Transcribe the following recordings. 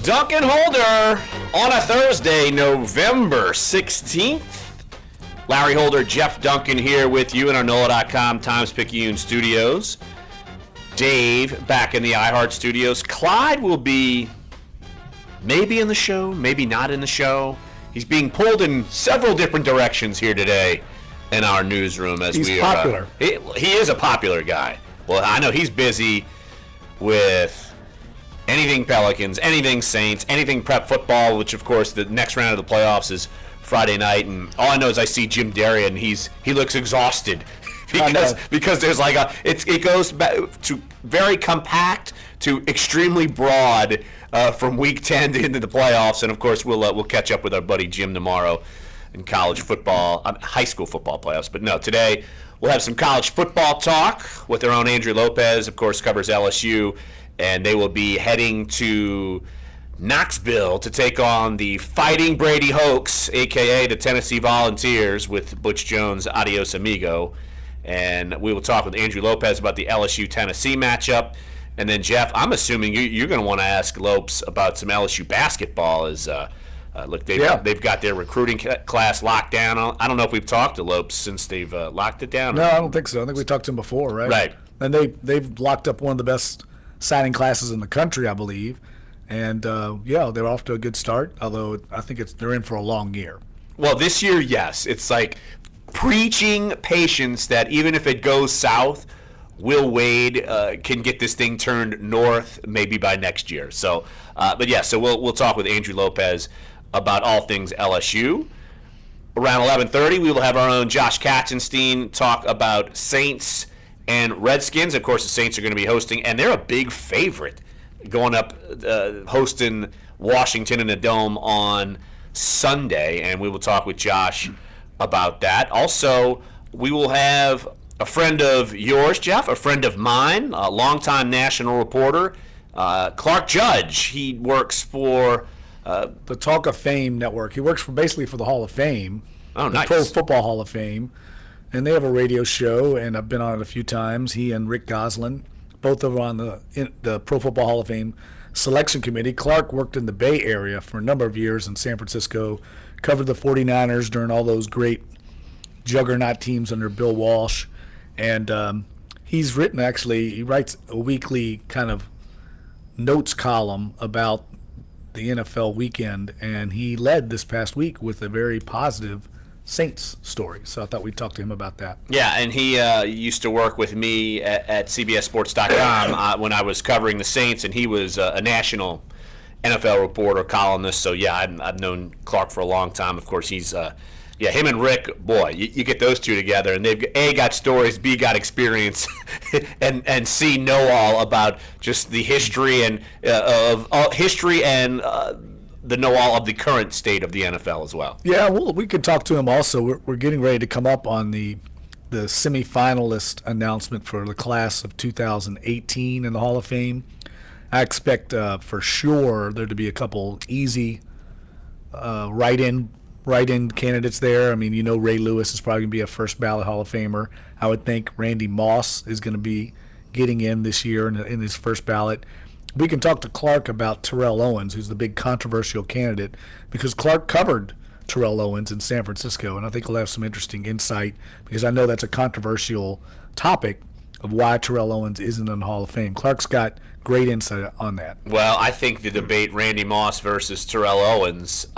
Dunc and Holder on a Thursday, November 16th. Larry Holder, Jeff Duncan here with you in our NOLA.com Times-Picayune studios. Dave back in the iHeart studios. Clyde will be maybe in the show, maybe not in the show. He's being pulled in several different directions here today in our newsroom. He's popular. He is a popular guy. Well, I know he's busy with anything Pelicans, anything Saints, anything prep football, which, of course, the next round of the playoffs is Friday night. And all I know is I see Jim Darien. He looks exhausted because there's like it goes back to very compact to extremely broad from week 10 to into the playoffs. And, of course, we'll catch up with our buddy Jim tomorrow in college football, high school football playoffs. But, no, today we'll have some college football talk with our own Andrew Lopez, of course, covers LSU. And they will be heading to Knoxville to take on the Fighting Brady Hoax, a.k.a. the Tennessee Volunteers, with Butch Jones, adios amigo. And we will talk with Andrew Lopez about the LSU-Tennessee matchup. And then, Jeff, I'm assuming you're going to want to ask Lopes about some LSU basketball. Look, they've got their recruiting class locked down. I don't know if we've talked to Lopes since they've locked it down. No, I don't think so. I think we talked to him before, right? Right. And they've locked up one of the best signing classes in the country, I believe. And, they're off to a good start, although I think they're in for a long year. Well, this year, yes. It's like preaching patience that even if it goes south, Will Wade can get this thing turned north maybe by next year. So, so we'll talk with Andrew Lopez about all things LSU. Around 11:30, we will have our own Josh Katzenstein talk about Saints and Redskins. Of course, the Saints are going to be hosting, and they're a big favorite going up hosting Washington in the Dome on Sunday, and we will talk with Josh about that. Also, we will have a friend of yours, Jeff, a friend of mine, a longtime national reporter, Clark Judge. He works for the Talk of Fame network. He works basically for the Hall of Fame, the nice. Pro Football Hall of Fame. And they have a radio show, and I've been on it a few times. He and Rick Goslin, both of them on the Pro Football Hall of Fame selection committee. Clark worked in the Bay Area for a number of years in San Francisco, covered the 49ers during all those great juggernaut teams under Bill Walsh. And he writes a weekly kind of notes column about the NFL weekend, and he led this past week with a very positive Saints story. So I thought we'd talk to him about that. Yeah, and he used to work with me at CBSSports.com when I was covering the Saints, and he was a national NFL reporter, columnist. So, yeah, I've known Clark for a long time. Of course, he's him and Rick, boy, you get those two together, and they've A, got stories, B, got experience, and C, know all about just the history and the know-all of the current state of the NFL as well. Yeah, well, we could talk to him also. We're getting ready to come up on the semifinalist announcement for the class of 2018 in the Hall of Fame. I expect for sure there to be a couple easy write-in candidates there. I mean, Ray Lewis is probably going to be a first-ballot Hall of Famer. I would think Randy Moss is going to be getting in this year in his first ballot. We can talk to Clark about Terrell Owens, who's the big controversial candidate, because Clark covered Terrell Owens in San Francisco, and I think he'll have some interesting insight, because I know that's a controversial topic of why Terrell Owens isn't in the Hall of Fame. Clark's got great insight on that. Well, I think the debate, Randy Moss versus Terrell Owens,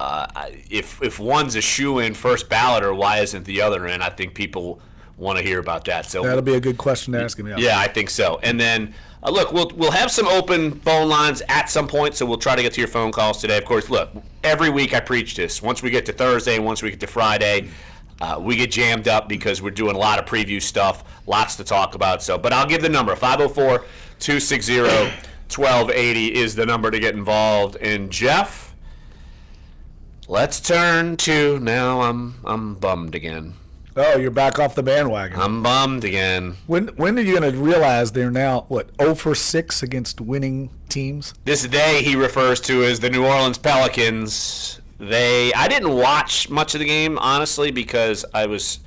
if one's a shoo-in first balloter, why isn't the other in? I think people want to hear about that. So that'll be a good question to ask him. Yeah, I think so. And then, look, we'll have some open phone lines at some point, so we'll try to get to your phone calls today. Of course, look, every week I preach this. Once we get to Thursday, once we get to Friday, we get jammed up because we're doing a lot of preview stuff, lots to talk about. But I'll give the number. 504-260-1280 is the number to get involved. And Jeff, let's turn to, now I'm bummed again. Oh, you're back off the bandwagon. I'm bummed again. When are you going to realize they're now, 0 for 6 against winning teams? This day he refers to as the New Orleans Pelicans. I didn't watch much of the game, honestly, because I was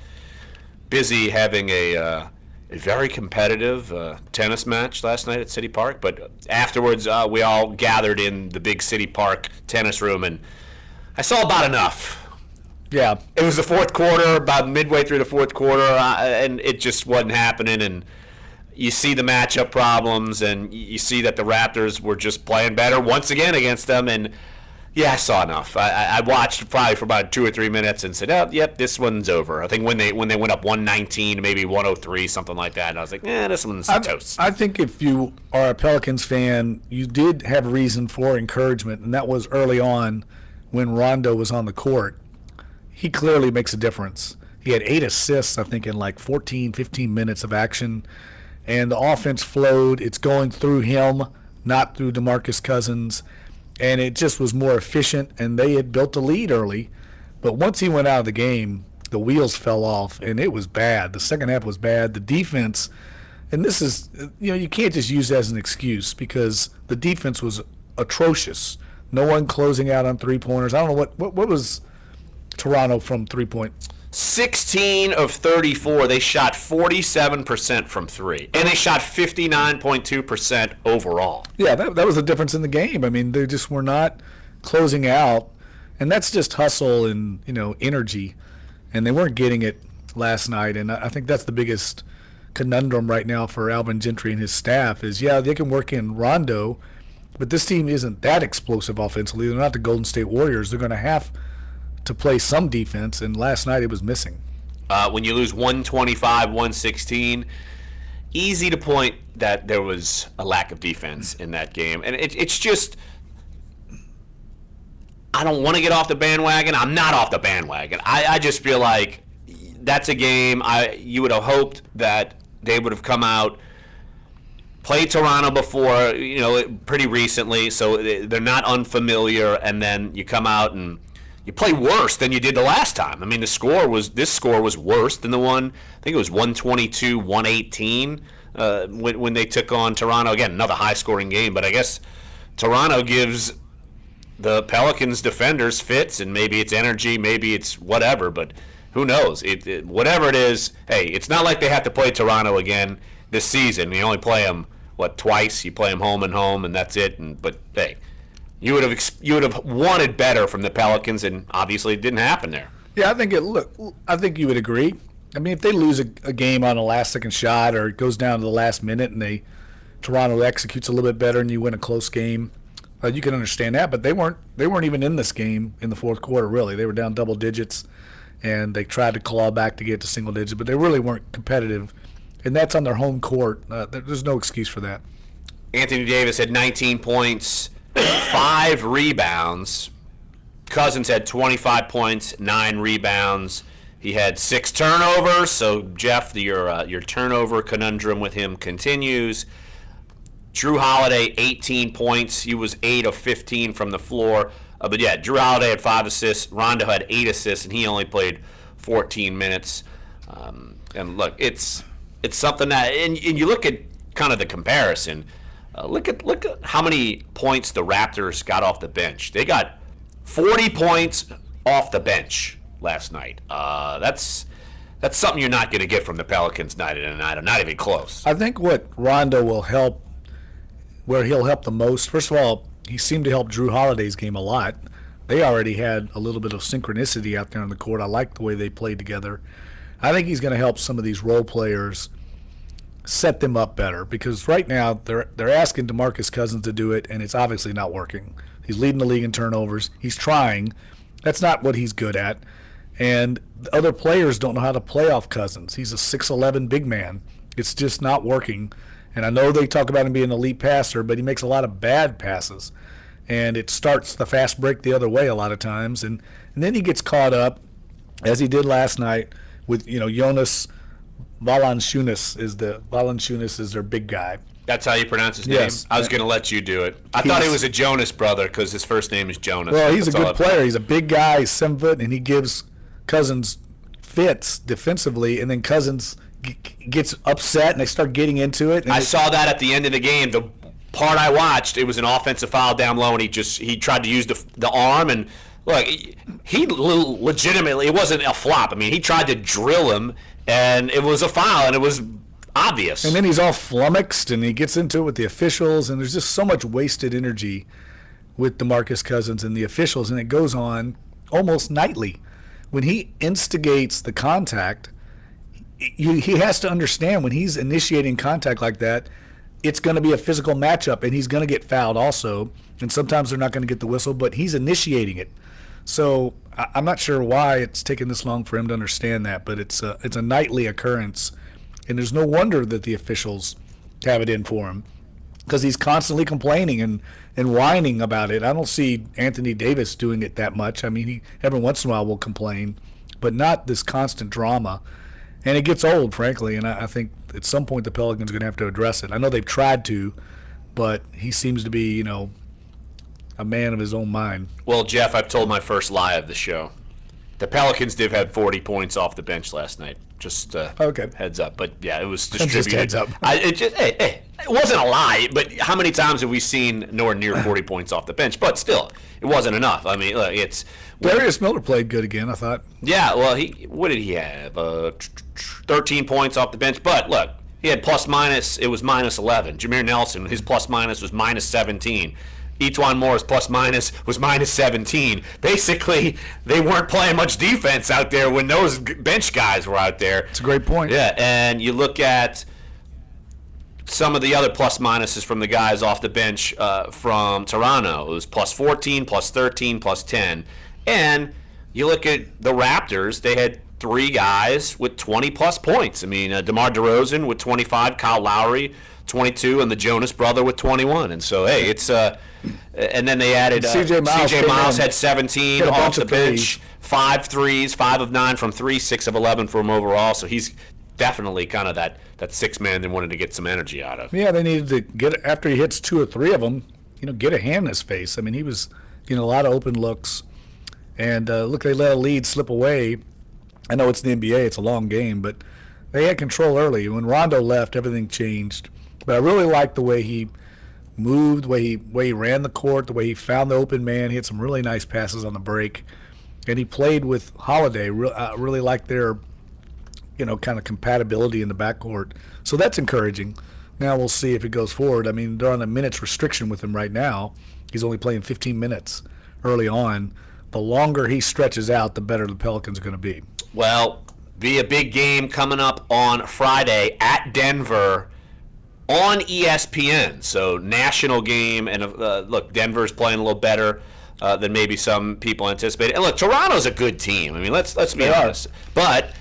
busy having a a very competitive tennis match last night at City Park. But afterwards, we all gathered in the big City Park tennis room, and I saw about enough. Yeah. It was the fourth quarter, about midway through the fourth quarter, and it just wasn't happening. And you see the matchup problems, and you see that the Raptors were just playing better once again against them. And yeah, I saw enough. I watched probably for about 2 or 3 minutes and said, "Oh, yep, this one's over." I think when they went up 119, maybe 103, something like that, and I was like, this one's toast. I think if you are a Pelicans fan, you did have reason for encouragement, and that was early on when Rondo was on the court. He clearly makes a difference. He had 8 assists, I think, in like 14, 15 minutes of action, and the offense flowed. It's going through him, not through DeMarcus Cousins. And it just was more efficient, and they had built a lead early. But once he went out of the game, the wheels fell off, and it was bad. The second half was bad. The defense, and this is, you can't just use that as an excuse because the defense was atrocious. No one closing out on three-pointers. I don't know what was Toronto from three-point. 16 of 34. They shot 47% from three, and they shot 59.2% overall. Yeah, that was the difference in the game. I mean, they just were not closing out, and that's just hustle and energy, and they weren't getting it last night. And I think that's the biggest conundrum right now for Alvin Gentry and his staff is, they can work in Rondo, but this team isn't that explosive offensively. They're not the Golden State Warriors. They're going to have to play some defense, and last night it was missing. When you lose 125-116, easy to point that there was a lack of defense in that game. And it's just, I don't want to get off the bandwagon. I'm not off the bandwagon. I just feel like that's a game you would have hoped that they would have come out, played Toronto before, pretty recently, so they're not unfamiliar, and then you come out and you play worse than you did the last time. I mean, this score was worse than the one. I think it was 122-118 when they took on Toronto. Again, another high-scoring game, but I guess Toronto gives the Pelicans defenders fits, and maybe it's energy, maybe it's whatever, but who knows? Whatever it is, hey, it's not like they have to play Toronto again this season. You only play them, twice? You play them home and home, and that's it. But hey, you would have wanted better from the Pelicans, and obviously it didn't happen there. Yeah, I think you would agree. I mean, if they lose a game on a last-second shot or it goes down to the last minute and Toronto executes a little bit better and you win a close game, you can understand that. But they weren't even in this game in the fourth quarter, really. They were down double digits, and they tried to claw back to get to single digits, but they really weren't competitive. And that's on their home court. There's no excuse for that. Anthony Davis had 19 points. 5 rebounds. Cousins had 25 points, 9 rebounds. He had 6 turnovers. So Jeff, your turnover conundrum with him continues. Drew Holiday 18 points. He was 8 of 15 from the floor. But yeah, Drew Holiday had 5 assists. Rondo had 8 assists, and he only played 14 minutes. And look, it's something that, and you look at kind of the comparison. Look at how many points the Raptors got off the bench. They got 40 points off the bench last night. That's something you're not going to get from the Pelicans night in and night out. Not even close. I think what Rondo will help, where he'll help the most, first of all, he seemed to help Drew Holiday's game a lot. They already had a little bit of synchronicity out there on the court. I like the way they played together. I think he's going to help some of these role players set them up better, because right now they're asking DeMarcus Cousins to do it, and it's obviously not working. He's leading the league in turnovers. He's trying. That's not what he's good at. And the other players don't know how to play off Cousins. He's a 6'11" big man. It's just not working. And I know they talk about him being an elite passer, but he makes a lot of bad passes. And it starts the fast break the other way a lot of times. And then he gets caught up, as he did last night, with Jonas Valanciunas is their big guy. That's how you pronounce his Yes. name? I was going to let you do it. I thought he was a Jonas brother because his first name is Jonas. Well, he's That's a all good player. He's a big guy. He's 7 foot, and he gives Cousins fits defensively, and then Cousins gets upset, and they start getting into it. I saw that at the end of the game. The part I watched, it was an offensive foul down low, and he tried to use the arm, and look, he legitimately, it wasn't a flop. I mean, he tried to drill him, and it was a foul, and it was obvious. And then he's all flummoxed, and he gets into it with the officials, and there's just so much wasted energy with DeMarcus Cousins and the officials, and it goes on almost nightly. When he instigates the contact, he has to understand when he's initiating contact like that, it's going to be a physical matchup, and he's going to get fouled also. And sometimes they're not going to get the whistle, but he's initiating it. So I'm not sure why it's taken this long for him to understand that, but it's a nightly occurrence, and there's no wonder that the officials have it in for him because he's constantly complaining and whining about it. I don't see Anthony Davis doing it that much. I mean, he every once in a while will complain, but not this constant drama. And it gets old, frankly, and I think at some point the Pelicans are going to have to address it. I know they've tried to, but he seems to be, a man of his own mind. Well, Jeff, I've told my first lie of the show. The Pelicans did have 40 points off the bench last night. Just okay. Heads up. But, yeah, it was distributed. Just heads up. It wasn't a lie, but how many times have we seen nowhere near 40 points off the bench? But still, it wasn't enough. I mean, look, it's – Darius Miller played good again, I thought. Yeah, well, what did he have? 13 points off the bench. But, look, he had plus-minus. It was minus 11. Jameer Nelson, his plus-minus was minus 17. Etuan Moore's plus-minus was minus 17. Basically, they weren't playing much defense out there when those bench guys were out there. It's a great point. Yeah, and you look at some of the other plus-minuses from the guys off the bench from Toronto. It was plus 14, plus 13, plus 10. And you look at the Raptors, they had 3 guys with 20-plus points. I mean, DeMar DeRozan with 25, Kyle Lowry 22, and the Jonas brother with 21. And so, hey, it's and then they added C.J. Miles had 17 off the bench, 5 threes, 5 of 9 from 3, 6 of 11 from overall. So he's definitely kind of that 6 man they wanted to get some energy out of. Yeah, they needed to get, after he hits 2 or 3 of them, get a hand in his face. I mean, he was getting a lot of open looks. And look, they let a lead slip away. I know it's the NBA, it's a long game, but they had control early. When Rondo left, everything changed. But I really liked the way he moved, the way he ran the court, the way he found the open man. He had some really nice passes on the break. And he played with Holiday. Really liked their, kind of compatibility in the backcourt. So that's encouraging. Now we'll see if it goes forward. I mean, they're on a minutes restriction with him right now. He's only playing 15 minutes early on. The longer he stretches out, the better the Pelicans are going to be. Well, be a big game coming up on Friday at Denver on ESPN. So national game, and look, Denver's playing a little better than maybe some people anticipated. And look, Toronto's a good team. I mean, let's be honest. But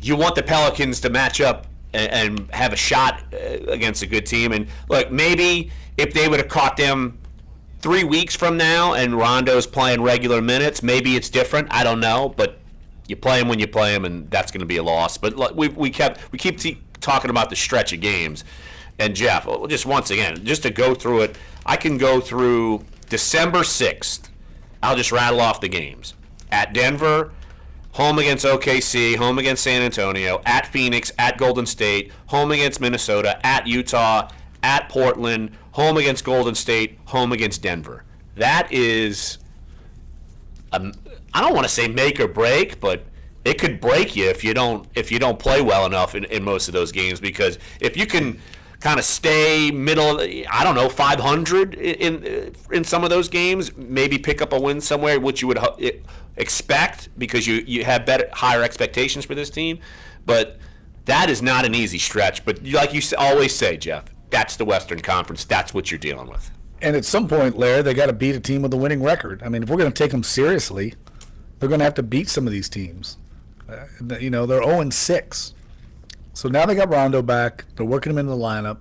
you want the Pelicans to match up and have a shot against a good team. And look, maybe if they would have caught them 3 weeks from now and Rondo's playing regular minutes, maybe it's different. I don't know, but you play him when you play him, and that's going to be a loss. But look, we keep talking about the stretch of games. And Jeff, just once again, just to go through it, I can go through December 6th. I'll just rattle off the games. At Denver, home against OKC, home against San Antonio, at Phoenix, at Golden State, home against Minnesota, at Utah, at Portland, home against Golden State, home against Denver. That is, I don't want to say make or break, but it could break you if you don't play well enough in most of those games. Because if you can kind of stay middle, 500 in some of those games, maybe pick up a win somewhere, which you would expect because you have higher expectations for this team. But that is not an easy stretch. But like you always say, Jeff, that's the Western Conference. That's what you're dealing with. And at some point, Larry, they got to beat a team with a winning record. I mean, if we're going to take them seriously, they're going to have to beat some of these teams. They're 0-6. So now they got Rondo back. They're working him into the lineup.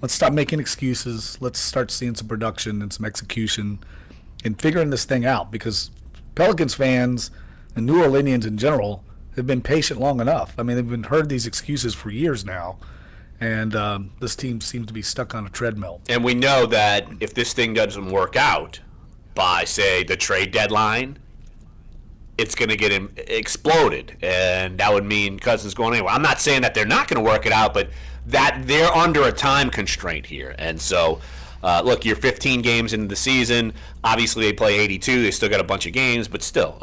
Let's stop making excuses. Let's start seeing some production and some execution and figuring this thing out, because Pelicans fans and New Orleanians in general have been patient long enough. I mean, they've heard these excuses for years now. And this team seems to be stuck on a treadmill. And we know that if this thing doesn't work out by, say, the trade deadline, it's going to get exploded. And that would mean Cousins going anywhere. I'm not saying that they're not going to work it out, but that they're under a time constraint here. And so, look, you're 15 games into the season. Obviously, they play 82. They still got a bunch of games. But still,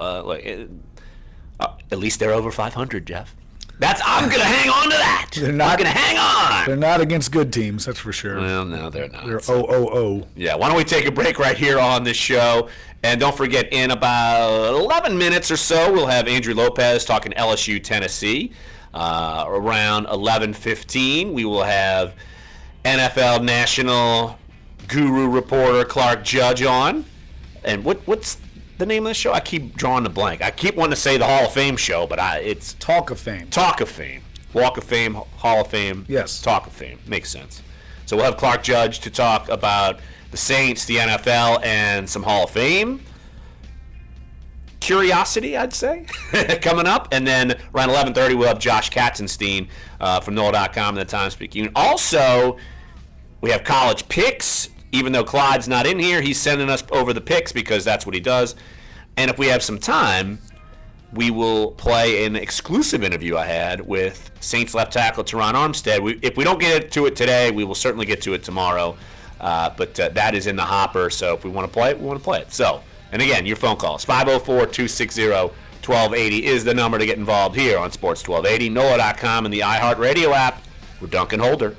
at least they're over 500, Jeff. I'm going to hang on to that. I'm going to hang on. They're not against good teams, that's for sure. Well, no, they're not. They're 0-0-0. Yeah, why don't we take a break right here on this show? And don't forget, in about 11 minutes or so, we'll have Andrew Lopez talking LSU, Tennessee. Around 11:15, we will have NFL National Guru reporter Clark Judge on. And what's the name of the show? I keep drawing the blank. I keep wanting to say the Hall of Fame show, but it's Talk of Fame. Talk of Fame. Walk of Fame, Hall of Fame. Yes. Talk of Fame. Makes sense. So we'll have Clark Judge to talk about the Saints, the NFL, and some Hall of Fame curiosity, I'd say, coming up. And then around 11:30, we'll have Josh Katzenstein from NOLA.com and the Times-Picayune. Also, we have college picks. Even though Clyde's not in here, he's sending us over the picks because that's what he does. And if we have some time, we will play an exclusive interview I had with Saints left tackle Teron Armstead. If we don't get to it today, we will certainly get to it tomorrow. But that is in the hopper, so if we want to play it, we want to play it. So, and again, your phone calls, 504-260-1280 is the number to get involved here on Sports 1280, NOLA.com, and the iHeartRadio app. We're Dunc and Holder.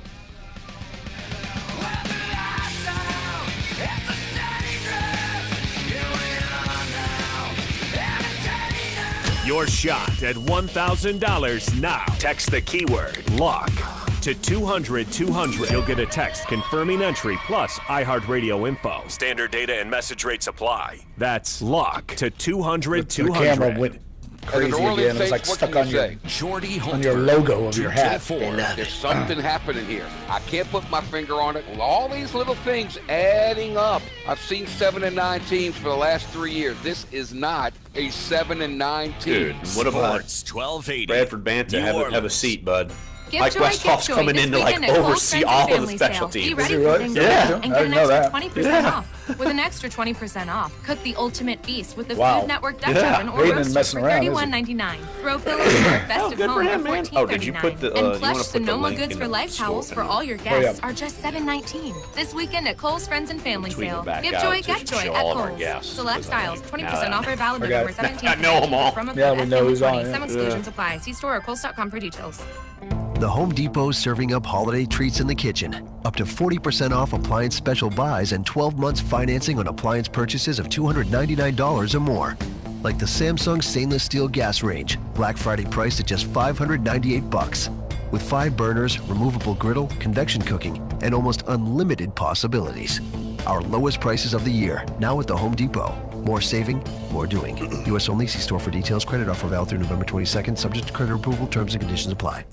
Your shot at $1,000 now. Text the keyword LOCK to 200-200. You'll get a text confirming entry plus iHeartRadio info. Standard data and message rates apply. That's LOCK to 200-200. The camera went crazy again. It was like stuck on your logo of your hat. There's something happening here. I can't put my finger on it. Well, all these little things adding up. I've seen 7-9 teams for the last 3 years. This is not a 7-9 team. Dude, what about 1280? Bradford Banta? Have a seat, bud. Give Mike Joy Westhoff's Gift coming Joy in to this like weekend at Kohl's oversee Friends all and of the Family special Sale. Be teams. ready Is he for really? things Yeah. like that I and get didn't an know extra that. 20% off with an extra 20% off. Cook the ultimate feast with the Wow. Food Network Dutch Yeah. Oven or He ain't roasted messing for around, is he? $31.99. Throw pillows for a festive good for home him, for man. $14.99. Oh, did you put the, you and wanna plush put the Sonoma link Goods in for the Life store towels for thing? all your yeah. guests are just $7.19. This weekend at Kohl's Friends and Family Tweet Sale. it back Give out Joy, to get joy show at all of our Kohl's. guests, Select because styles, 20% now off or valid I got November it. 17th. I know 'em all. From Yeah, we know who's on, Some yeah. exclusions apply. See store or Kohl's.com for details. The Home Depot is serving up holiday treats in the kitchen. Up to 40% off appliance special buys and 12 months financing on appliance purchases of $299 or more. Like the Samsung stainless steel gas range, Black Friday priced at just $598. With 5 burners, removable griddle, convection cooking, and almost unlimited possibilities. Our lowest prices of the year, now at the Home Depot. More saving, more doing. U.S. only. See store for details. Credit offer valid through November 22nd. Subject to credit approval. Terms and conditions apply.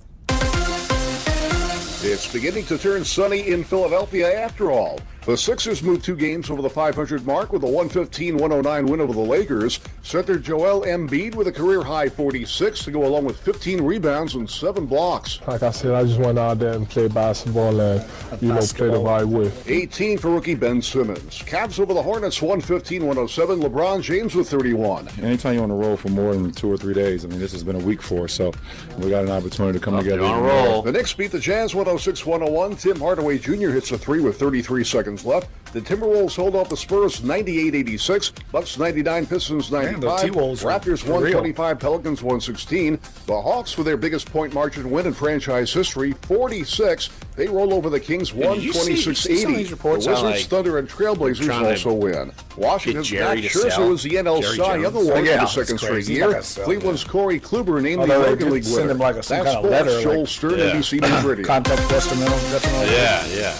It's beginning to turn sunny in Philadelphia after all. The Sixers moved 2 games over the 500 mark with a 115-109 win over the Lakers. Center Joel Embiid with a career-high 46 to go along with 15 rebounds and 7 blocks. Like I said, I just went out there and played basketball and, play the right way. 18 for rookie Ben Simmons. Cavs over the Hornets 115-107. LeBron James with 31. Anytime you're on the road for more than 2 or 3 days, I mean, this has been a week for us, so we got an opportunity to come together. On a roll. The Knicks beat the Jazz 106-101. Tim Hardaway Jr. hits a 3 with 33 seconds left. The Timberwolves hold off the Spurs 98-86. Bucks 99, Pistons 95. Man, the T-Wolves are Raptors for real. 125, Pelicans 116. The Hawks with their biggest point margin win in franchise history, 46. They roll over the Kings Did you see some of 126-80. these The reports Wizards, how, like, Thunder, and Trailblazers trying to also win. Washington's Jerry Matt to Scherzer sell? was the NL Jerry Cy Jones. Young Award Yeah, for the it's second straight crazy. He's year. not gonna sell, Cleveland's Corey Kluber named Although the they American did League send winner. him like some That's kind of sports. letter, Joel like- Stern, Yeah. NBC News Radio. Contact detrimental. Yeah.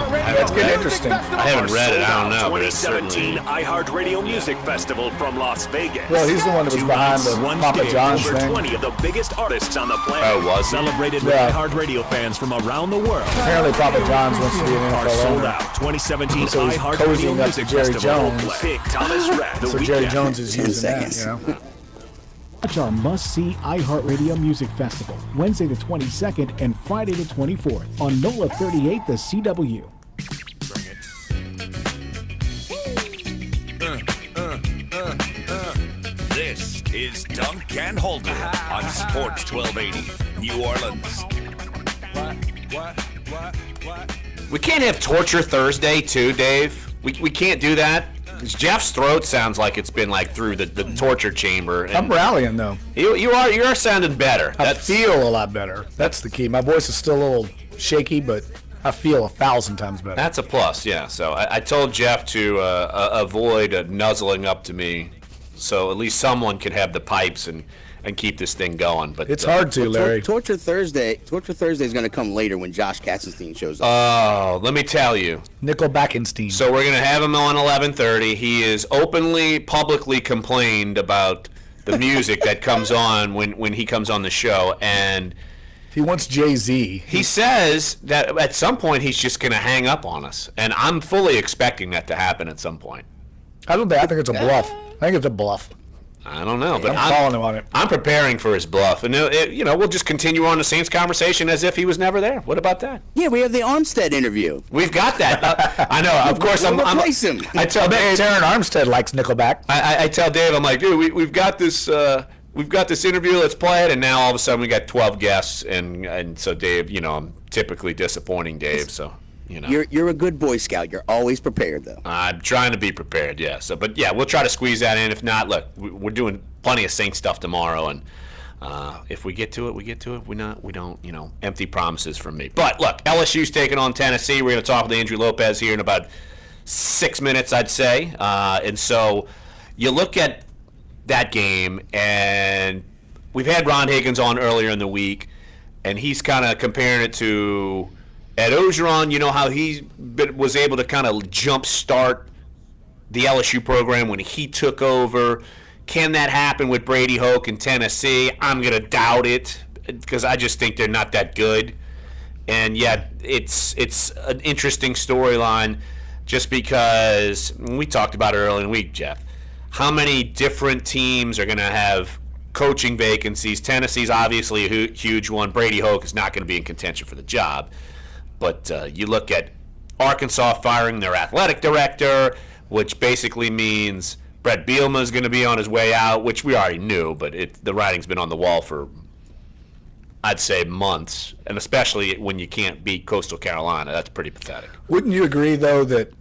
That's getting interesting. I haven't read it. I don't know, but it's 2017 certainly... iHeartRadio Music Festival from Las Vegas. Well, he's the one that was 2 behind weeks, the one Papa day, John's over thing. 20 of the biggest artists on the planet. Oh, was he? Celebrated Yeah. with iHeartRadio fans from around the world. Apparently, Papa John's wants to be an Are NFL sold owner. out. 2017 So he's iHeartRadio cozying up to Music Jerry Festival. Jones. Big Thomas Rhett, the So Jerry weekend. Jones is using that, you know. Watch our must-see iHeartRadio Music Festival, Wednesday the 22nd and Friday the 24th on NOLA 38, the CW. This is Dunc and Holder on Sports 1280, New Orleans. We can't have Torture Thursday, too, Dave. We can't do that. Jeff's throat sounds like it's been like through the torture chamber. And I'm rallying though. You are sounding better. I feel a lot better. That's the key. My voice is still a little shaky, but I feel 1,000 times better. That's a plus, yeah. So I told Jeff to avoid nuzzling up to me, so at least someone could have the pipes and keep this thing going. But it's hard to, Larry. Torture Thursday is going to come later when Josh Katzenstein shows up. Oh, let me tell you. Nickelbackenstein. So we're going to have him on 11:30. He is publicly complained about the music that comes on when he comes on the show, and he wants Jay-Z. He says that at some point he's just going to hang up on us, and I'm fully expecting that to happen at some point. I think it's a bluff. I think it's a bluff. I don't know, but I'm calling him on it. I'm preparing for his bluff, and we'll just continue on the Saints conversation as if he was never there. What about that? Yeah, we have the Armstead interview. We've got that. I know. Of course, I'm replace him. I tell Dave, Taron Armstead likes Nickelback. I tell Dave, I'm like, dude, we've got this. We've got this interview. Let's play it. And now all of a sudden we got 12 guests, and so Dave, I'm typically disappointing Dave. So. You're a good Boy Scout. You're always prepared, though. I'm trying to be prepared, yeah. So, but yeah, we'll try to squeeze that in. If not, look, we're doing plenty of Saints stuff tomorrow, and if we get to it, we get to it. We don't. Empty promises from me. But look, LSU's taking on Tennessee. We're going to talk with Andrew Lopez here in about 6 minutes, I'd say. And so you look at that game, and we've had Ron Higgins on earlier in the week, and he's kind of comparing it to Ed Ogeron, how he was able to kind of jumpstart the LSU program when he took over. Can that happen with Brady Hoke in Tennessee? I'm going to doubt it because I just think they're not that good. And yet it's an interesting storyline just because we talked about it earlier in the week, Jeff. How many different teams are going to have coaching vacancies? Tennessee's obviously a huge one. Brady Hoke is not going to be in contention for the job. But you look at Arkansas firing their athletic director, which basically means Brett Bielema is going to be on his way out, which we already knew, but the writing's been on the wall for, I'd say, months, and especially when you can't beat Coastal Carolina. That's pretty pathetic. Wouldn't you agree, though, that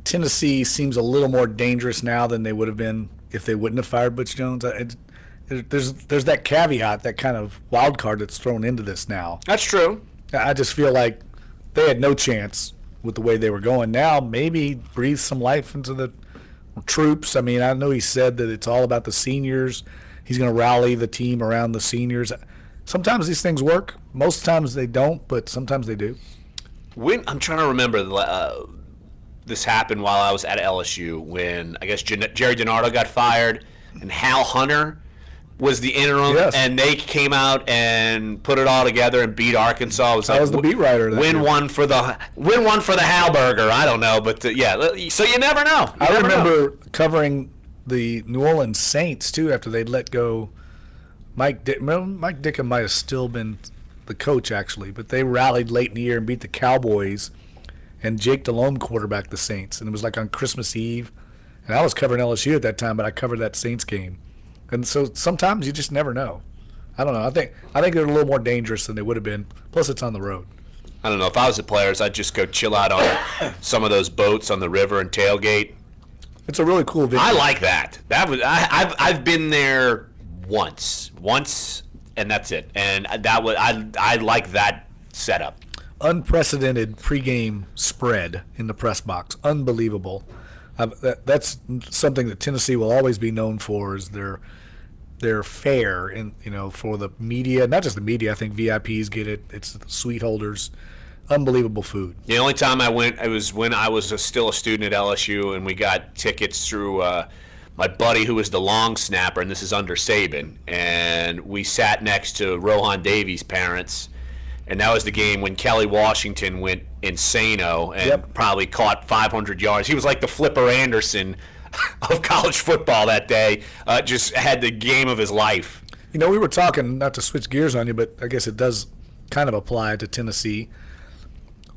Tennessee seems a little more dangerous now than they would have been if they wouldn't have fired Butch Jones? There's that caveat, that kind of wild card that's thrown into this now. That's true. I just feel like they had no chance with the way they were going. Now, maybe breathe some life into the troops. I mean, I know he said that it's all about the seniors. He's going to rally the team around the seniors. Sometimes these things work. Most times they don't, but sometimes they do. I'm trying to remember, this happened while I was at LSU when I guess Jerry DiNardo got fired and Hal Hunter was the interim, yes. And they came out and put it all together and beat Arkansas. I was the beat writer. Win one for the Halberger. I don't know, but yeah. So you never know. I remember covering the New Orleans Saints too after they'd let go Mike Dickham might have still been the coach actually, but they rallied late in the year and beat the Cowboys, and Jake Delhomme quarterbacked the Saints, and it was like on Christmas Eve, and I was covering LSU at that time, but I covered that Saints game. And so sometimes you just never know. I don't know. I think they're a little more dangerous than they would have been. Plus, it's on the road. I don't know. If I was the players, I'd just go chill out on some of those boats on the river and tailgate. It's a really cool video. I like that. I've been there once, and that's it. And I like that setup. Unprecedented pregame spread in the press box. Unbelievable. That's something that Tennessee will always be known for, is their fare, and for the media, not just the media. I think VIPs get it. It's the suite holders. Unbelievable food. The only time I went, it was when I was still a student at LSU, and we got tickets through my buddy who was the long snapper, and this is under Saban, and we sat next to Rohan Davies' parents. And that was the game when Kelly Washington went insano and probably caught 500 yards. He was like the Flipper Anderson of college football that day. Just had the game of his life. We were talking, not to switch gears on you, but I guess it does kind of apply to Tennessee.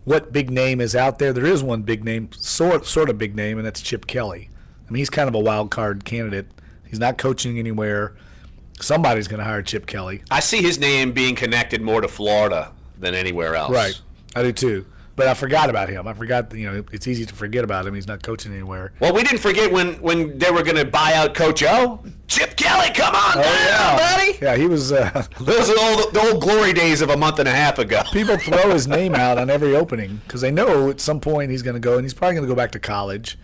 What big name is out there? There is one big name, sort of big name, and that's Chip Kelly. I mean, he's kind of a wild card candidate. He's not coaching anywhere. Somebody's going to hire Chip Kelly. I see his name being connected more to Florida than anywhere else. Right. I do too. But I forgot about him. I forgot, it's easy to forget about him. He's not coaching anywhere. Well, we didn't forget when they were going to buy out Coach O. Chip Kelly, come on down, buddy. Yeah, he was. Those are the old glory days of a month and a half ago. People throw his name out on every opening because they know at some point he's going to go, and he's probably going to go back to college.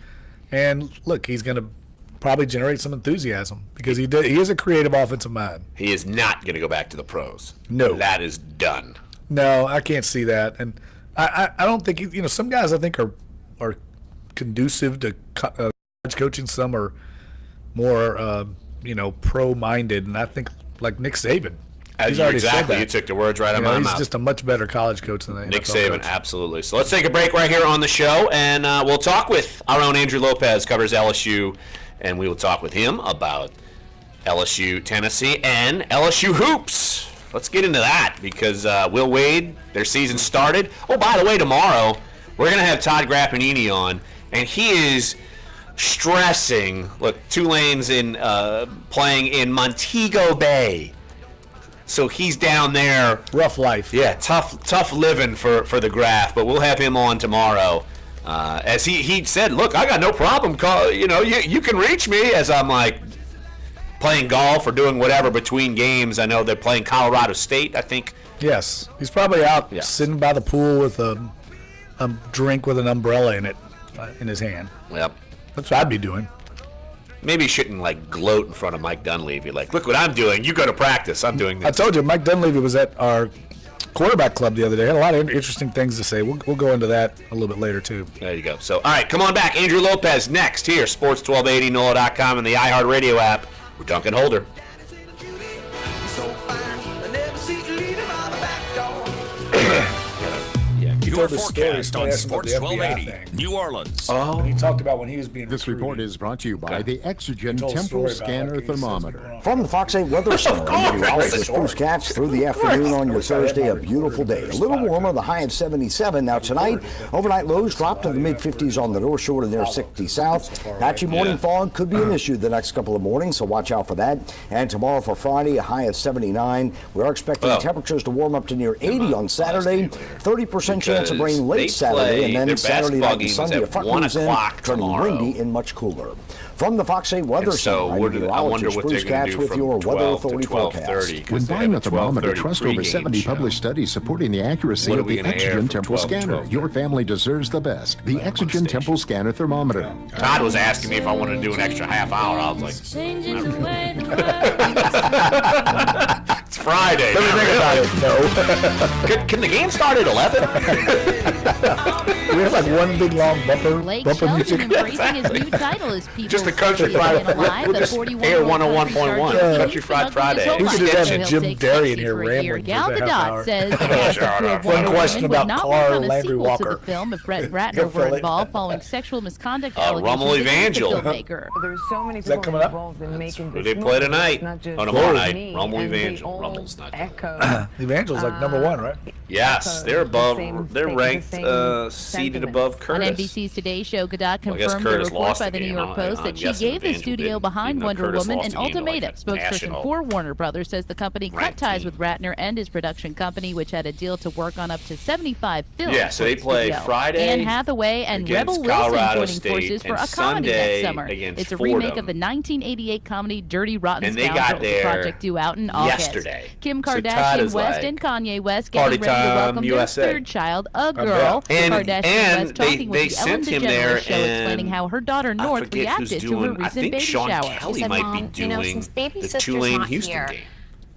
And look, he's going to probably generate some enthusiasm because he is a creative offensive mind. He is not going to go back to the pros. No. That is done. No, I can't see that. And I don't think, some guys I think are conducive to college coaching. Some are more, pro-minded. And I think like Nick Saban. He's already said that. You took the words right out of my mouth. He's just a much better college coach than Nick Saban, absolutely. So let's take a break right here on the show, and we'll talk with our own Andrew Lopez, covers LSU, and we will talk with him about LSU, Tennessee, and LSU hoops. Let's get into that because Will Wade, their season started. Oh, by the way, tomorrow we're going to have Todd Grappanini on, and he is stressing. Look, Tulane's playing in Montego Bay. So he's down there. Rough life. Yeah, tough living for the Graph. But we'll have him on tomorrow. As he said, look, I got no problem. You can reach me as I'm like playing golf or doing whatever between games. I know they're playing Colorado State, I think. Yes. He's probably out sitting by the pool with a drink with an umbrella in it in his hand. Yep. That's what I'd be doing. Maybe you shouldn't gloat in front of Mike Dunleavy. Look what I'm doing. You go to practice. I'm doing this. I told you, Mike Dunleavy was at our quarterback club the other day. Had a lot of interesting things to say. We'll go into that a little bit later, too. There you go. So, all right, come on back. Andrew Lopez next here. Sports 1280, NOLA.com, and the iHeartRadio app. We're Dunc and Holder. Your forecast on Sports 1280, New Orleans. Oh. He talked about when he was being This report is brought to you by the Exogen Told a Temple story about Scanner like he Thermometer. From the Fox 8 Weather Center, the Spruce Cats through the afternoon on your Thursday, a beautiful day. A little warmer, the high of 77. Now tonight, overnight lows drop to the mid-50s on the North Shore and near 60 south. Patchy morning fog could be an issue the next couple of mornings, so watch out for that. And tomorrow for Friday, a high of 79. We are expecting temperatures to warm up to near 80 on Saturday. 30% chance of rain late Saturday, and then Saturday night and Sunday, a front moves in, turning windy and much cooler. From the Fox 8 Weather Center, I'm meteorologist Bruce Katz with your Weather Authority forecast. When buying a thermometer, trust over 70 published studies supporting the accuracy of the Exogen Temple Scanner. Your family deserves the best. The Exogen Temple Scanner Thermometer. Todd was asking me if I wanted to do an extra half hour. I was like, it's Friday. Let me think about it. No. Can the game start at 11? We have like one big long bumper Shelton music. embracing his new title as People Just a Country Friday. We'll just air 101.1. Country Fried Friday. We should just have Jim Derry in here rambling Gal for the half hour. Gadot says One question about Carl Landry Walker. To the film if Brett Ratner were involved following sexual misconduct Rummel allegations Evangel. against the filmmaker. There's so many Is that people coming up? involved in making this They play movie. tonight. It's not just Oh, tomorrow night. me Rummel and the Evangel. old Rummel's not. echo. Evangel's like number one, right? Yes, they're above. They're ranked, same seated above On Curtis. NBC's Today Show, Gadot Well, I guess confirmed a Curtis report lost by the the New game, York huh? Post I'm that she guessing gave the Evangel studio didn't, behind even though Wonder Curtis Woman lost an the game to, like, ultimatum. a Spokesperson national for Warner Brothers says the company cut ranked ties team. with Ratner and his production company, which had a deal to work on up to 75 films. Yeah, so for they the play studio. Friday Anne Hathaway and against Rebel Colorado Wilson joining State forces for and a comedy Sunday next summer. against It's a remake Fordham. of the 1988 comedy Dirty Rotten And they got Scoundrels. The there project due out in August. yesterday. Kim So Todd Kardashian is West like, and Kanye West party getting ready to time, welcome USA. their third child, a girl. And- Kardashian and West talking they with the Ellen sent him there, DeGeneres show, explaining and how her daughter I North forget who's reacted to her doing. I recent think baby Sean shower. Kelly said, might Mom, be you know, doing since baby the sister's Tulane not Houston here, game.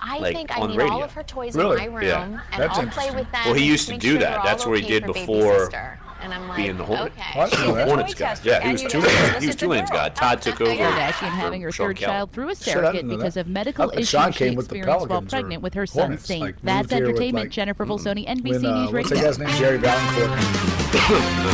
I like, think I on need radio. all of her toys Really? in my room, Yeah. and That's I'll play with them. Well, he and used to make do sure that. they're That's all what he okay did for baby before sister. And I'm like, being the Hornet. okay. What? She's a That. Hornets toy guy. tester, Yeah, he and was you Tulane. know, He was this is a Tulane's girl. guy. Todd took over. Kardashian for having her Sean third Kelly. child through a Shit, I didn't surrogate know because that. of medical Sean issues she came with the experienced while Pelicans or pregnant with her son, Hornets, Saint. like, That's moved here with, entertainment. like, Jennifer Bolsoni, NBC When, News what's that Radio. guy's name? Jerry Valencourt.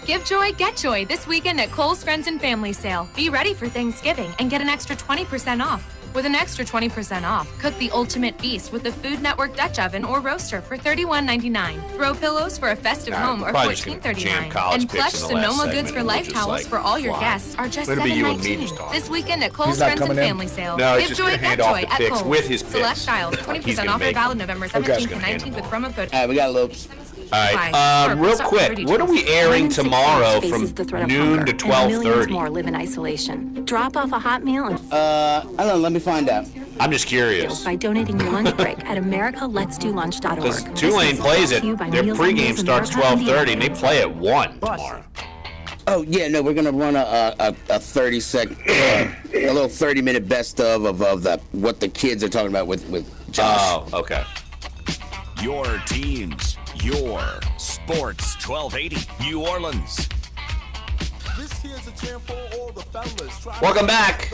Give joy, get joy this weekend at Kohl's Friends and Family Sale. Be ready for Thanksgiving and get an extra 20% off. With an extra 20% off, cook the ultimate feast with the Food Network Dutch oven or roaster for $31.99. Throw pillows for a festive home or probably just gonna jam $14.39. college And picks plush in the Sonoma last Goods segment for and we'll life just, towels like, for all your fly. guests are just It'll be you and me $7.19. just talking. This weekend at Kohl's He's not Friends and coming in? Family Sale. No, he's Give just joy, gonna get hand off joy the at picks Kohl's. with his Select picks. styles, He's 20% gonna offer make valid them. November Okay. 17th He's and gonna hand 19th them with off. promo code. All right, we got loops. All right. Real quick, what are we airing tomorrow from noon to 12:30? More live in isolation. Drop off a hot meal and I don't know. Let me find out. I'm just curious. by donating your lunch break at americaletsdolunch.org. Because Tulane plays it. Their pregame starts 12:30, and they play at 1 tomorrow. Oh yeah, no, we're gonna run a 30-second, a little 30-minute best of the what the kids are talking about with Josh. Oh, okay. Your teams, your sports 1280 New Orleans. Welcome back,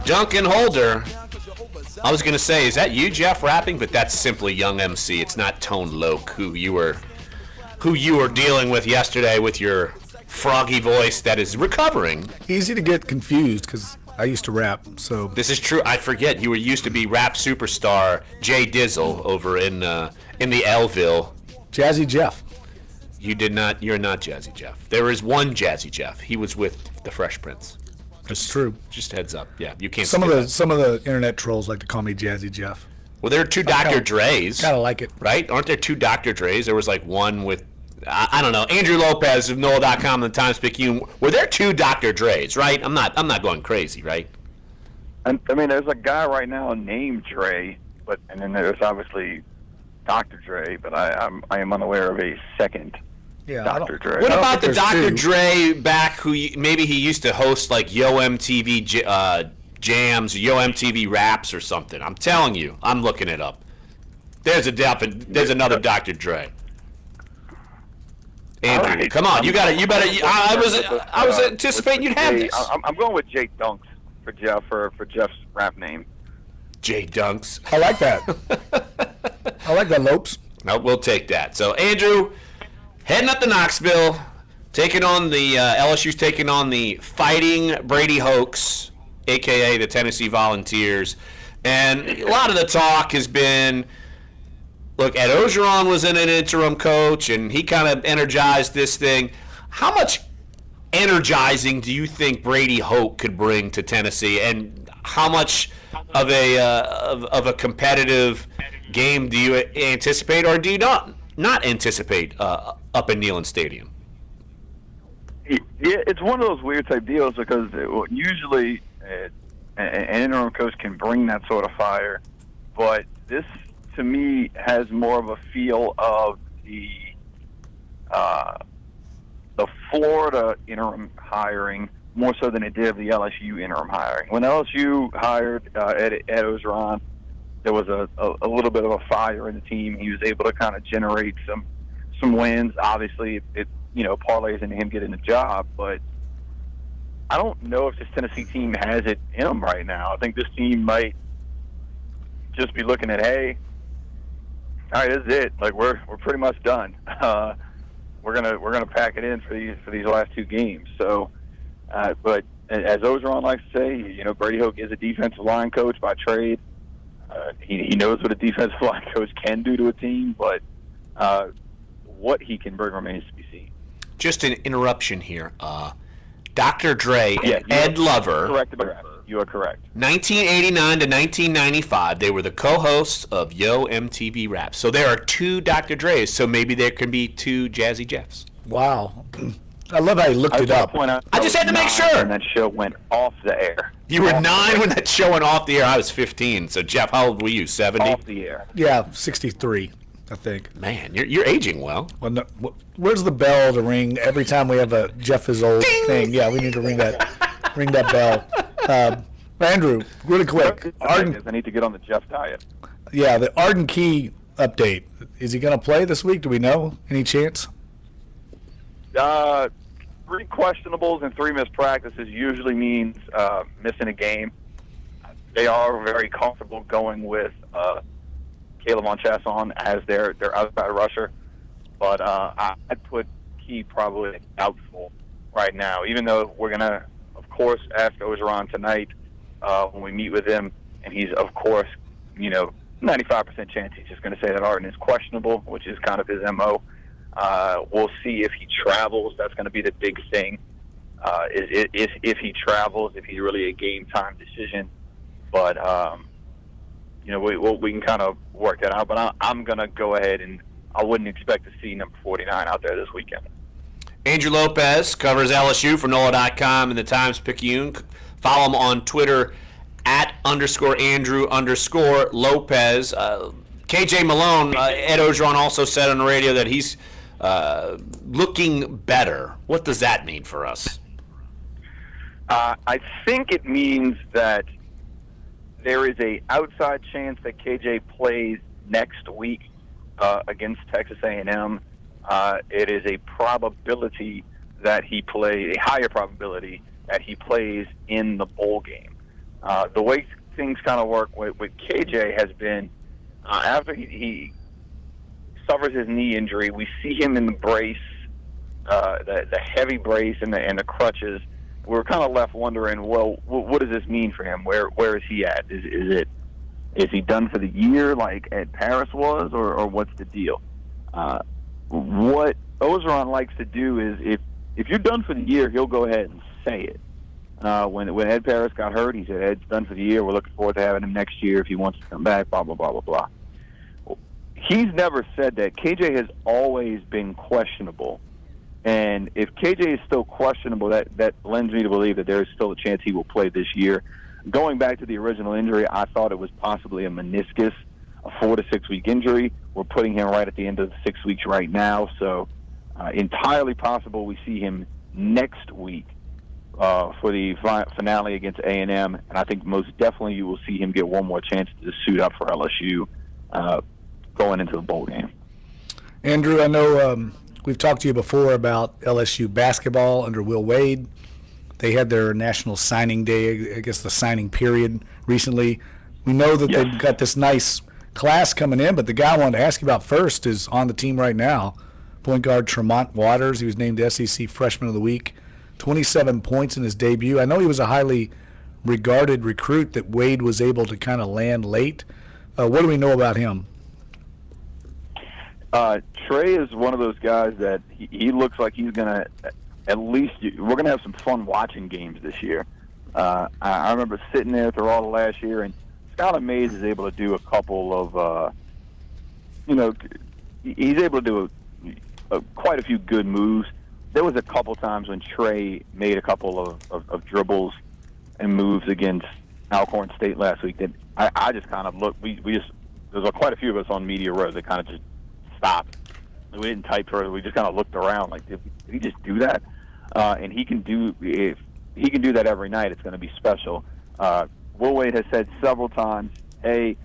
Dunc and Holder. I was gonna say, is that you, Jeff, rapping? But that's simply Young MC. It's not Tone Loc, who you were dealing with yesterday with your froggy voice that is recovering. Easy to get confused because I used to rap. So this is true. I forget you used to be rap superstar Jay Dizzle over in the Elville. Jazzy Jeff. You did not. You're not Jazzy Jeff. There is one Jazzy Jeff. He was with the Fresh Prince. That's true. Just heads up. Yeah, you can't. Some of the internet trolls like to call me Jazzy Jeff. Well, there are two Dr. Dre's. Kind of like it, right? Aren't there two Dr. Dre's? There was like one with. I don't know. Andrew Lopez of NOLA.com and the Times-Picayune. Were there two Dr. Dre's, right? I'm not going crazy, right? I mean, there's a guy right now named Dre, and then there's obviously Dr. Dre, but I am unaware of a second Dr. Dre. What about the Dr. Dre back who maybe he used to host like Yo MTV jams, or Yo MTV raps or something? I'm telling you, I'm looking it up. There's another Dr. Dre. Andrew, right. Come on, you better. I was anticipating you'd have this. I'm going with Jay Dunc for Jeff for Jeff's rap name. Jay Dunks. I like that. I like that, Lopes. No, we'll take that. So Andrew, heading up to Knoxville, taking on the LSU's taking on the Fighting Brady Hoax, aka the Tennessee Volunteers, and a lot of the talk has been. Look, Ed Ogeron was in an interim coach, and he kind of energized this thing. How much energizing do you think Brady Hoke could bring to Tennessee, and how much of a competitive game do you anticipate, or do you not anticipate up in Neyland Stadium? Yeah, it's one of those weird type deals because usually an interim coach can bring that sort of fire, but this, to me, has more of a feel of the Florida interim hiring more so than it did of the LSU interim hiring. When LSU hired Ed Ogeron, there was a little bit of a fire in the team. He was able to kind of generate some wins. Obviously, it parlays into him getting the job, but I don't know if this Tennessee team has it in them right now. I think this team might just be looking at, hey, all right, this is it. Like we're pretty much done. We're gonna pack it in for these last two games. So, but as Ogeron likes to say, Brady Hoke is a defensive line coach by trade. He knows what a defensive line coach can do to a team, but what he can bring remains to be seen. Just an interruption here. Dr. Dre and Ed Lover. Correct about that. You are correct. 1989 to 1995, they were the co-hosts of Yo MTV Raps. So there are two Dr. Dre's, so maybe there can be two Jazzy Jeffs. Wow. I love how you looked it up. I just had to make sure. When that show went off the air. You were 9 when that show went off the air. I was 15. So, Jeff, how old were you, 70? Off the air. Yeah, 63, I think. Man, you're aging well. Well, no, where's the bell to ring every time we have a Jeff is old thing? Yeah, we need to ring that bell. Andrew, really quick. I need to get on the Jeff diet. Yeah, the Arden Key update. Is he going to play this week? Do we know? Any chance? 3 questionables and 3 missed practices usually means missing a game. They are very comfortable going with Caleb Von Chasson as their outside rusher, but I'd put Key probably doubtful right now, even though we're going to, of course, ask Ogeron tonight when we meet with him, and he's, of course, 95% chance he's just going to say that Arden is questionable, which is kind of his MO. We'll see if he travels. That's going to be the big thing. If he travels, if he's really a game time decision. But we can kind of work that out. But I'm going to go ahead and I wouldn't expect to see number 49 out there this weekend. Andrew Lopez covers LSU for NOLA.com and the Times-Picayune. Follow him on Twitter @_Andrew_Lopez. KJ Malone, Ed Ogeron also said on the radio that he's looking better. What does that mean for us? I think it means that there is a outside chance that KJ plays next week against Texas A&M. It is a probability that he plays, a higher probability that he plays in the bowl game. The way things kind of work with KJ has been after he suffers his knee injury, we see him in the brace, the heavy brace and the crutches. We're kind of left wondering, well, what does this mean for him? Where is he at? Is he done for the year like Ed Paris was, or what's the deal? What Ogeron likes to do is if you're done for the year, he'll go ahead and say it. When Ed Paris got hurt, he said, Ed's done for the year. We're looking forward to having him next year if he wants to come back, blah, blah, blah, blah, blah. He's never said that. KJ has always been questionable. And if KJ is still questionable, that lends me to believe that there is still a chance he will play this year. Going back to the original injury, I thought it was possibly a meniscus, a 4 to 6 week injury. We're putting him right at the end of the 6 weeks right now. So entirely possible we see him next week for the finale against A&M. And I think most definitely you will see him get one more chance to suit up for LSU going into the bowl game. Andrew, I know we've talked to you before about LSU basketball under Will Wade. They had their national signing day, I guess the signing period recently. We know that they've got this nice class coming in, but the guy I wanted to ask you about first is on the team right now, point guard Tremont Waters. He was named SEC Freshman of the Week, 27 points in his debut. I know he was a highly regarded recruit that Wade was able to kind of land late. What do we know about him? Trey is one of those guys that he looks like he's going to at least – we're going to have some fun watching games this year. I remember sitting there through all the last year, and Scott Mays is able to do a couple of he's able to do quite a few good moves. There was a couple times when Trey made a couple of dribbles and moves against Alcorn State last week that I just kind of looked. There's quite a few of us on Media Row that kind of just stopped. We didn't type further. We just kind of looked around like, did he just do that? And he can do if he can do that every night. It's going to be special. Will Wade has said several times, hey,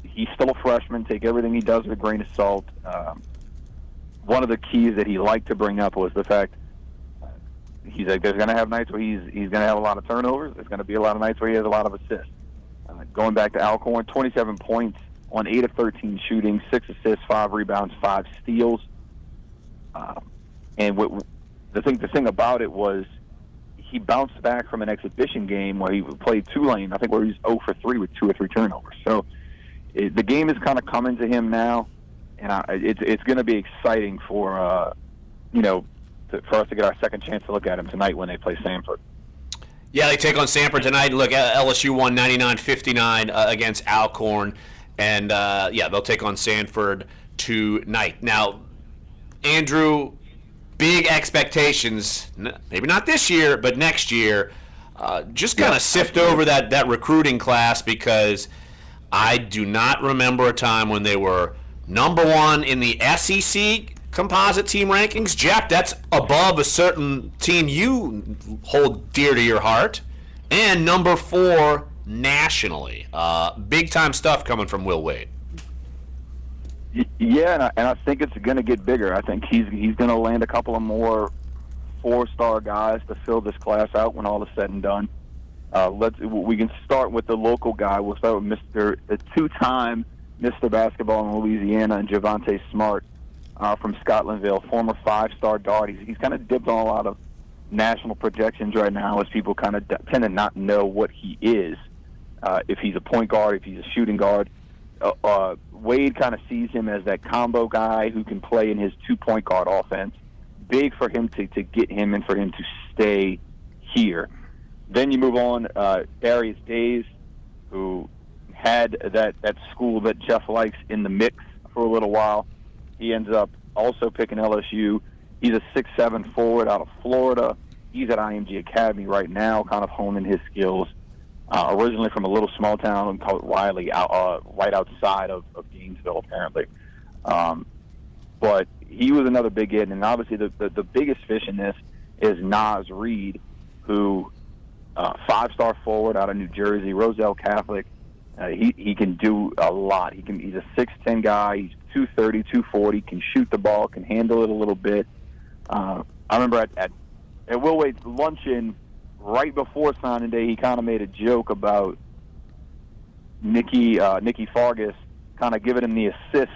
he's still a freshman. Take everything he does with a grain of salt. One of the keys that he liked to bring up was the fact he's like, there's going to have nights where he's going to have a lot of turnovers. There's going to be a lot of nights where he has a lot of assists. Going back to Alcorn, 27 points on 8 of 13 shooting, 6 assists, 5 rebounds, 5 steals. And the thing about it was he bounced back from an exhibition game where he played Tulane, I think, where he was 0 for 3 with 2 or 3 turnovers. So the game is kind of coming to him now, and it's going to be exciting for us to get our second chance to look at him tonight when they play Samford. Yeah, they take on Samford tonight. Look, LSU won 99-59 against Alcorn, and they'll take on Samford tonight. Now, Andrew, big expectations, maybe not this year, but next year. Just kind of sift over that recruiting class, because I do not remember a time when they were number one in the SEC composite team rankings. Jeff, that's above a certain team you hold dear to your heart, and number 4 nationally. Big time stuff coming from Will Wade. Yeah, and I think it's going to get bigger. I think he's going to land a couple of more 4-star guys to fill this class out when all is said and done. We can start with the local guy. We'll start with the 2-time Mr. Basketball in Louisiana, and Javante Smart from Scotlandville, former 5-star guard. He's kind of dipped on a lot of national projections right now, as people kind of tend to not know what he is. If he's a point guard, if he's a shooting guard. Wade kind of sees him as that combo guy who can play in his 2-point guard offense. Big for him to get him and for him to stay here. Then you move on, Darius Days, who had that school that Jeff likes in the mix for a little while. he ends up also picking LSU. He's a 6'7" forward out of Florida. He's at IMG Academy right now, kind of honing his skills. Originally from a little small town called Riley, right outside of Gainesville, apparently. But he was another big hit, and obviously the biggest fish in this is Naz Reid, who 5-star forward out of New Jersey, Roselle Catholic. He can do a lot. He's a 6'10" guy. He's 230, 240, can shoot the ball, can handle it a little bit. I remember at Will Wade's luncheon right before signing day, he kind of made a joke about Nikki Fargas kind of giving him the assist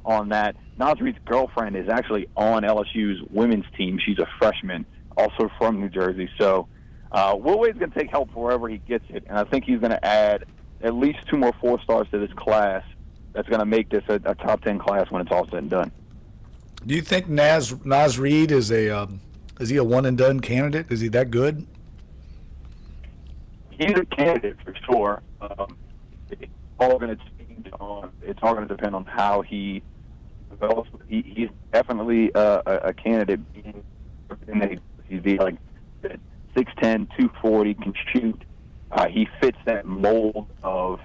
on that. Naz Reid's girlfriend is actually on LSU's women's team. She's a freshman, also from New Jersey. So Will Wade's going to take help wherever he gets it, and I think he's going to add at least 2 more 4-stars to this class. That's going to make this a top 10 class when it's all said and done. Do you think Naz Reid is he a one and done candidate? Is he that good? He's a candidate for sure. It's all going to depend on how he develops. He's definitely a candidate. He'd be like 6'10", 240, can shoot. He fits that mold of.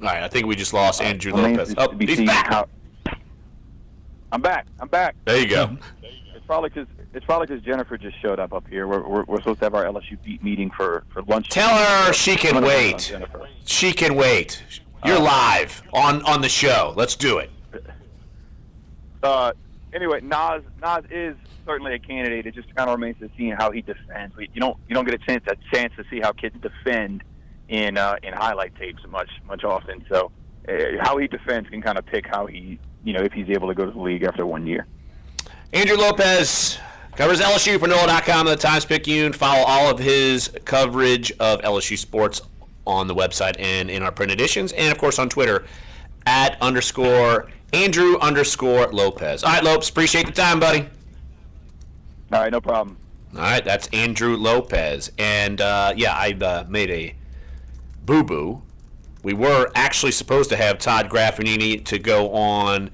All right, I think we just lost Andrew Lopez. Oh, he's back. I'm back. There you go. It's probably because Jennifer just showed up here. We're supposed to have our LSU beat meeting for lunch. Tell her she can wait. She can wait. You're live on the show. Let's do it. Anyway, Naz is certainly a candidate. It just kind of remains to see how he defends. You don't get a chance to see how kids defend in highlight tapes much often. So how he defends can kind of pick how he, if he's able to go to the league after 1 year. Andrew Lopez covers LSU for NOLA.com and the Times-Picayune. Follow all of his coverage of LSU sports on the website and in our print editions, and of course on Twitter at _Andrew_Lopez. All right, Lopes, appreciate the time, buddy. All right, no problem. All right, that's Andrew Lopez. And, I made a boo-boo. We were actually supposed to have Todd Graffinini to go on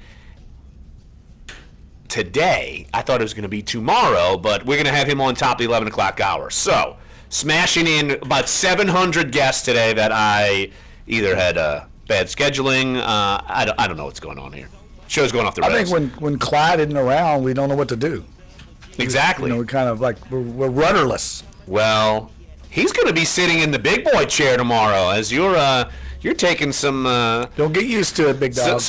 today. I thought it was going to be tomorrow, but we're going to have him on top of the 11 o'clock hour. So, smashing in about 700 guests today that I either had bad scheduling. I don't know what's going on here. Show's going off the rails. I think when Clyde isn't around, we don't know what to do. Exactly. We're kind of like we're rudderless. Well, he's going to be sitting in the big boy chair tomorrow as you're taking some. Don't get used to it, big dog.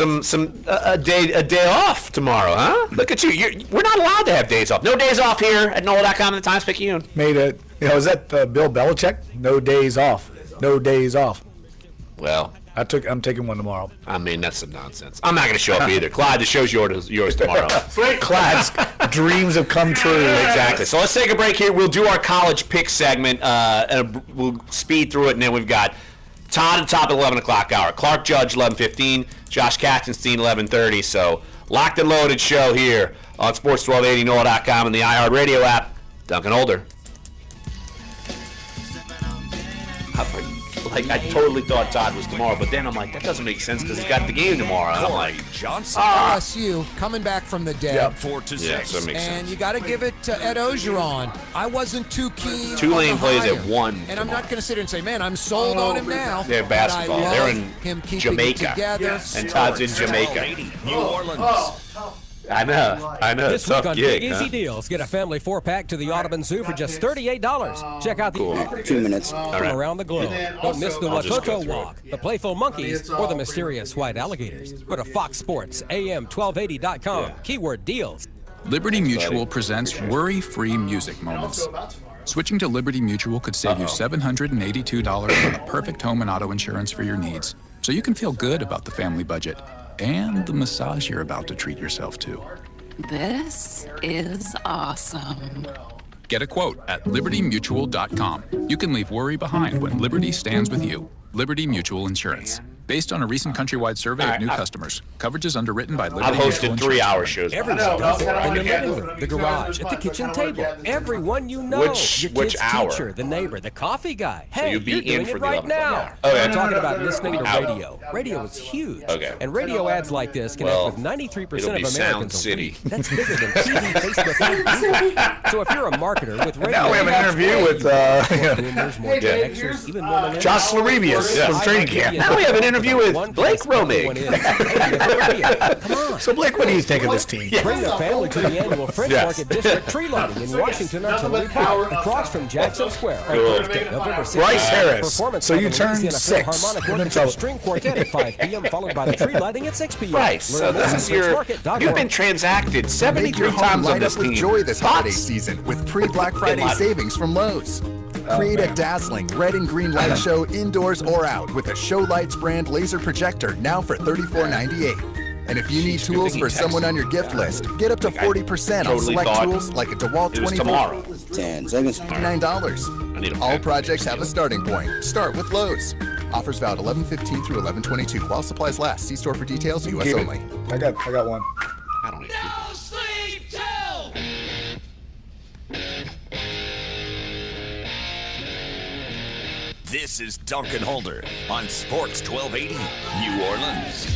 A day off tomorrow, huh? Look at you. We're not allowed to have days off. No days off here at NOLA.com and the Times-Picayune. Made it. Is that Bill Belichick? No days off. No days off. Well, I'm taking one tomorrow. I mean, that's some nonsense. I'm not going to show up either. Clyde, the show's yours tomorrow. Clyde's dreams have come true. Exactly. So let's take a break here. We'll do our college pick segment, and we'll speed through it, and then we've got Todd at the top at 11 o'clock hour. Clark Judge, 11:15. Josh Katzenstein, 11:30. So locked and loaded show here on Sports 1280, NOLA.com, and the iHeartRadio app. Duncan Holder. I totally thought Todd was tomorrow, but then I'm like, that doesn't make sense because he's got the game tomorrow. And I'm like, Johnson, LSU coming back from the dead. 4-6. Yeah, so that makes and sense. You got to give it to Ed Ogeron. I wasn't too keen. Tulane plays at at 1. And I'm not going to sit here and say, man, I'm sold on him now. They're basketball. They're in Jamaica. And Todd's in Jamaica. New Orleans. I know. This Tough week on gig, Big Easy Deals, get a family 4-pack to the Audubon Zoo for just $38. Check out the 2 minutes from around the globe. Don't miss the Watoto Walk, the Playful Monkeys, or the mysterious white alligators. Go to Fox Sports, AM1280.com. Keyword deals. Liberty Mutual presents worry-free music moments. Switching to Liberty Mutual could save you $782 on the perfect home and auto insurance for your needs, so you can feel good about the family budget and the massage you're about to treat yourself to. This is awesome. Get a quote at libertymutual.com. You can leave worry behind when Liberty stands with you. Liberty Mutual Insurance. Based on a recent countrywide survey of new customers, coverage is underwritten by Liberty I've hosted Mutual 3-hour Insurance shows. Everyone does it. In the living room, the garage, at the kitchen table. Everyone you know. Which your kid's hour? teacher, the neighbor, the coffee guy. Hey, you'd be you're doing in for it the right 11 now. o'clock hour. Okay. I'm talking about listening to radio. Radio is huge. Okay. And radio ads like this connect with 93% it'll of be Americans Sound a City. week. That's bigger than TV, Facebook, and Google. So if you're a marketer with radio, Now we have an interview with Josh Larevius from training camp. Now we have an interview with Blake Romig. Come on. So Blake, what do you think of this team? Bring the family to the annual French Market District tree lighting in Washington Artillery Park, across from Jackson Square on Thursday, November 6th. Bryce Harris. Performance So by you the turned Louisiana 6. Philharmonic Orchestra String Quartet at 5 p.m., followed by the tree lighting at 6 p.m. Bryce, so this is you've been transacted 73 times on this with team. joy this holiday season with pre-Black Friday savings from Lowe's. Create a dazzling red and green light show indoors or out with a Show Lights brand laser projector now for $34.98. And if you need tools for someone on your gift list, get up to 40% on select tools like a DeWalt 24. Tomorrow. 10 seconds. $9. All projects have a starting point. Start with Lowe's. Offers valid 11/15 through 11/22 while supplies last. See store for details. U.S. only. I got one. I don't need to. This is Dunc and Holder on Sports 1280 New Orleans.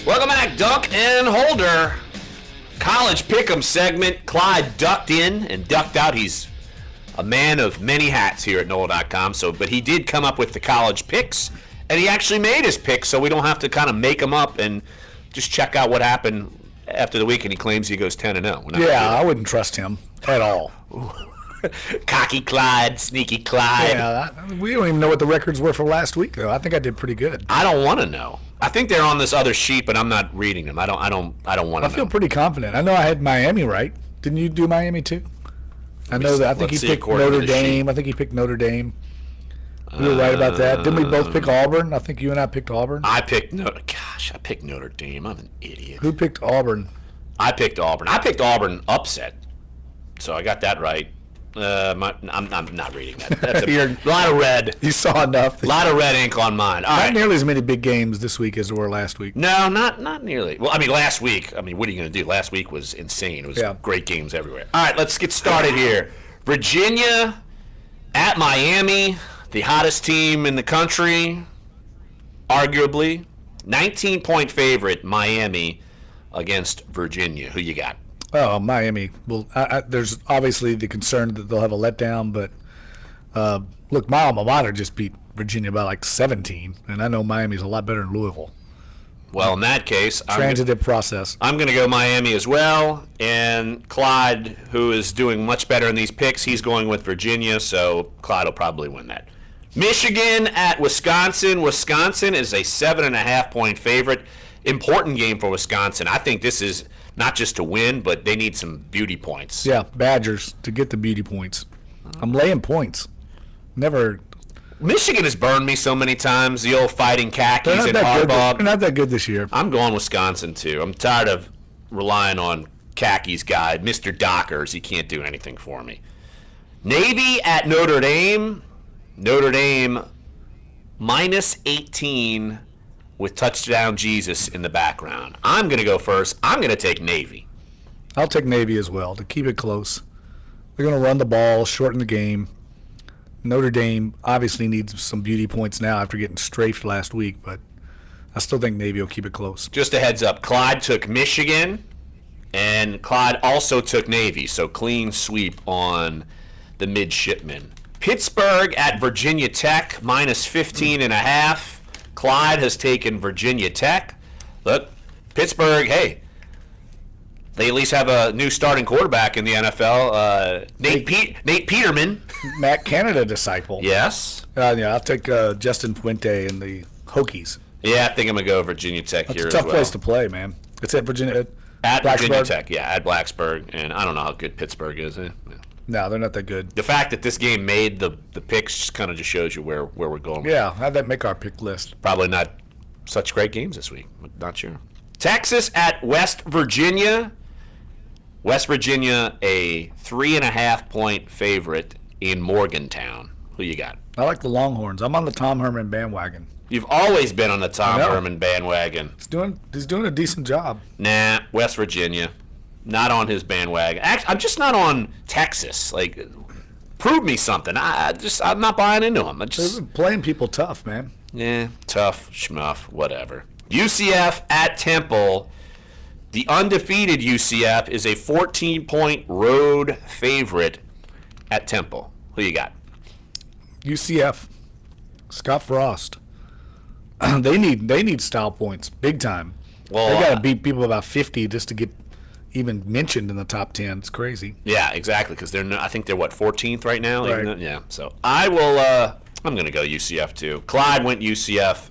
Welcome back, Dunc and Holder. College Pick'em segment. Clyde ducked in and ducked out. He's a man of many hats here at NOLA.com. But he did come up with the college picks, and he actually made his picks, so we don't have to kind of make them up and just check out what happened after the weekend. He claims he goes 10-0. Yeah, I wouldn't trust him at all. Cocky Clyde, sneaky Clyde. Yeah, we don't even know what the records were for last week, though. I think I did pretty good. I don't want to know. I think they're on this other sheet, but I'm not reading them. I don't want to know. I feel pretty confident. I know I had Miami right. Didn't you do Miami too? I know that. I think he picked Notre Dame. I think he picked Notre Dame. We were right about that. Didn't we both pick Auburn? I think you and I picked Auburn. I picked Notre Dame. I'm an idiot. Who picked Auburn? I picked Auburn. I picked Auburn upset. So I got that right. I'm not reading that. That's a lot of red. You saw enough. A lot of red ink on mine. All right. Not nearly as many big games this week as there were last week. No, not nearly. Well, I mean, last week, what are you going to do? Last week was insane. It was great games everywhere. All right, let's get started here. Virginia at Miami, the hottest team in the country, arguably. 19-point favorite, Miami against Virginia. Who you got? Oh, Miami. Well, there's obviously the concern that they'll have a letdown, but look, my alma mater just beat Virginia by like 17, and I know Miami's a lot better than Louisville. Well, in that case, transitive process. I'm going to go Miami as well, and Clyde, who is doing much better in these picks, he's going with Virginia, so Clyde will probably win that. Michigan at Wisconsin. Wisconsin is a 7.5-point favorite. Important game for Wisconsin. I think this is not just to win, but they need some beauty points. Yeah, Badgers to get the beauty points. I'm laying points. Never. Michigan has burned me so many times. The old fighting khakis and Harbaugh. They're not that good this year. I'm going Wisconsin too. I'm tired of relying on khakis guy, Mr. Dockers. He can't do anything for me. Navy at Notre Dame. Notre Dame minus 18 with touchdown Jesus in the background. I'm going to go first. I'm going to take Navy. I'll take Navy as well to keep it close. They're going to run the ball, shorten the game. Notre Dame obviously needs some beauty points now after getting strafed last week, but I still think Navy will keep it close. Just a heads up, Clyde took Michigan, and Clyde also took Navy, so clean sweep on the midshipmen. Pittsburgh at Virginia Tech, minus 15.5. Clyde has taken Virginia Tech. Look, Pittsburgh, hey, they at least have a new starting quarterback in the NFL. Nate Peterman. Matt Canada disciple. Yes. Yeah, I'll take Justin Fuente and the Hokies. Yeah, I think I'm going to go Virginia Tech here as well. It's a tough place to play, man. It's at Virginia. At Virginia Tech, yeah, at Blacksburg. And I don't know how good Pittsburgh is. Yeah. No, they're not that good. The fact that this game made the picks just kind of just shows you where we're going. Yeah, how'd that make our pick list? Probably not such great games this week. Not sure. Texas at West Virginia. West Virginia, a 3.5-point favorite in Morgantown. Who you got? I like the Longhorns. I'm on the Tom Herman bandwagon. You've always been on the Tom Herman bandwagon. He's doing a decent job. Nah, West Virginia. Not on his bandwagon. Actually, I'm just not on Texas. Like, prove me something. I'm not buying into him. They've been playing people tough, man. Yeah, tough, schmuff, whatever. UCF at Temple. The undefeated UCF is a 14-point road favorite at Temple. Who you got? UCF. Scott Frost. They need style points big time. Well, they got to beat people about 50 just to get even mentioned in the top 10. It's crazy. Yeah, exactly. Because I think they're 14th right now. Right. Yeah. So I will. I'm going to go UCF too. Clyde went UCF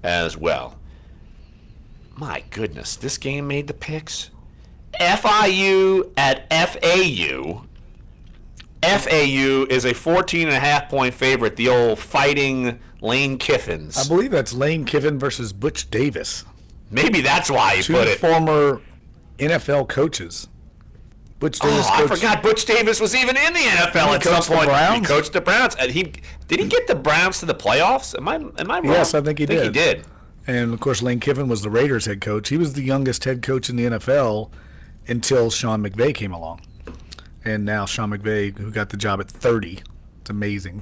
as well. My goodness, this game made the picks. FIU at FAU. FAU is a 14.5-point favorite. The old Fighting Lane Kiffins. I believe that's Lane Kiffin versus Butch Davis. Maybe that's why you put it. Two former NFL coaches. Butch Davis. I forgot Butch Davis was even in the NFL at some point. He coached the Browns. Did he get the Browns to the playoffs? Am I wrong? Yes, I think he did. He did. And of course, Lane Kiffin was the Raiders head coach. He was the youngest head coach in the NFL until Sean McVay came along. And now Sean McVay, who got the job at 30, it's amazing.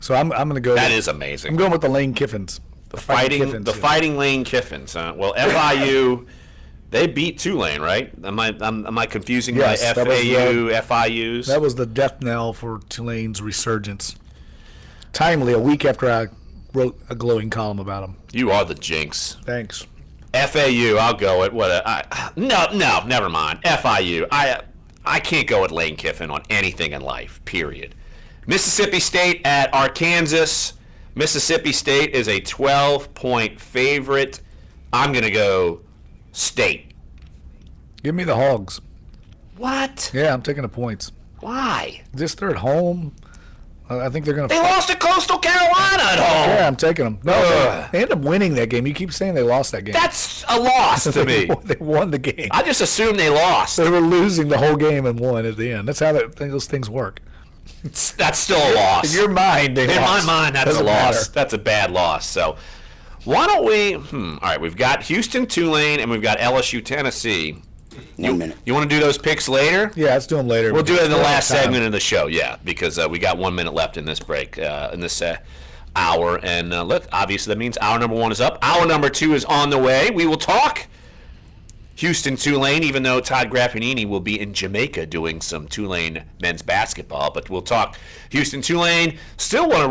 So I'm going to go. That is amazing. I'm going with the Lane Kiffins. The fighting Lane Kiffins. Well, FIU, they beat Tulane, right? Am I confusing my FIUs? That was the death knell for Tulane's resurgence. Timely, a week after I wrote a glowing column about them. You are the jinx. Thanks. FAU, I'll go at no, never mind. FIU, I can't go at Lane Kiffin on anything in life, period. Mississippi State at Arkansas. Mississippi State is a 12-point favorite. I'm going to go State. Give me the Hogs. What? Yeah, I'm taking the points. Why? Just they're at home. I think they're going to. They lost to Coastal Carolina at home. Yeah, I'm taking them. No, they end up winning that game. You keep saying they lost that game. That's a loss to me. They won the game. I just assumed they lost. They were losing the whole game and won at the end. That's how those things work. That's still a loss. In your mind, in my mind, that's a loss. Matter. That's a bad loss. So why don't we? All right, we've got Houston, Tulane, and we've got LSU, Tennessee. 1 minute. You want to do those picks later? Yeah, let's do them later. We'll do it in the last segment of the show. Yeah, because we got 1 minute left in this break, in this hour, and obviously that means hour number 1 is up. Hour number 2 is on the way. We will talk Houston, Tulane, even though Todd Graffinini will be in Jamaica doing some Tulane men's basketball. But we'll talk Houston, Tulane.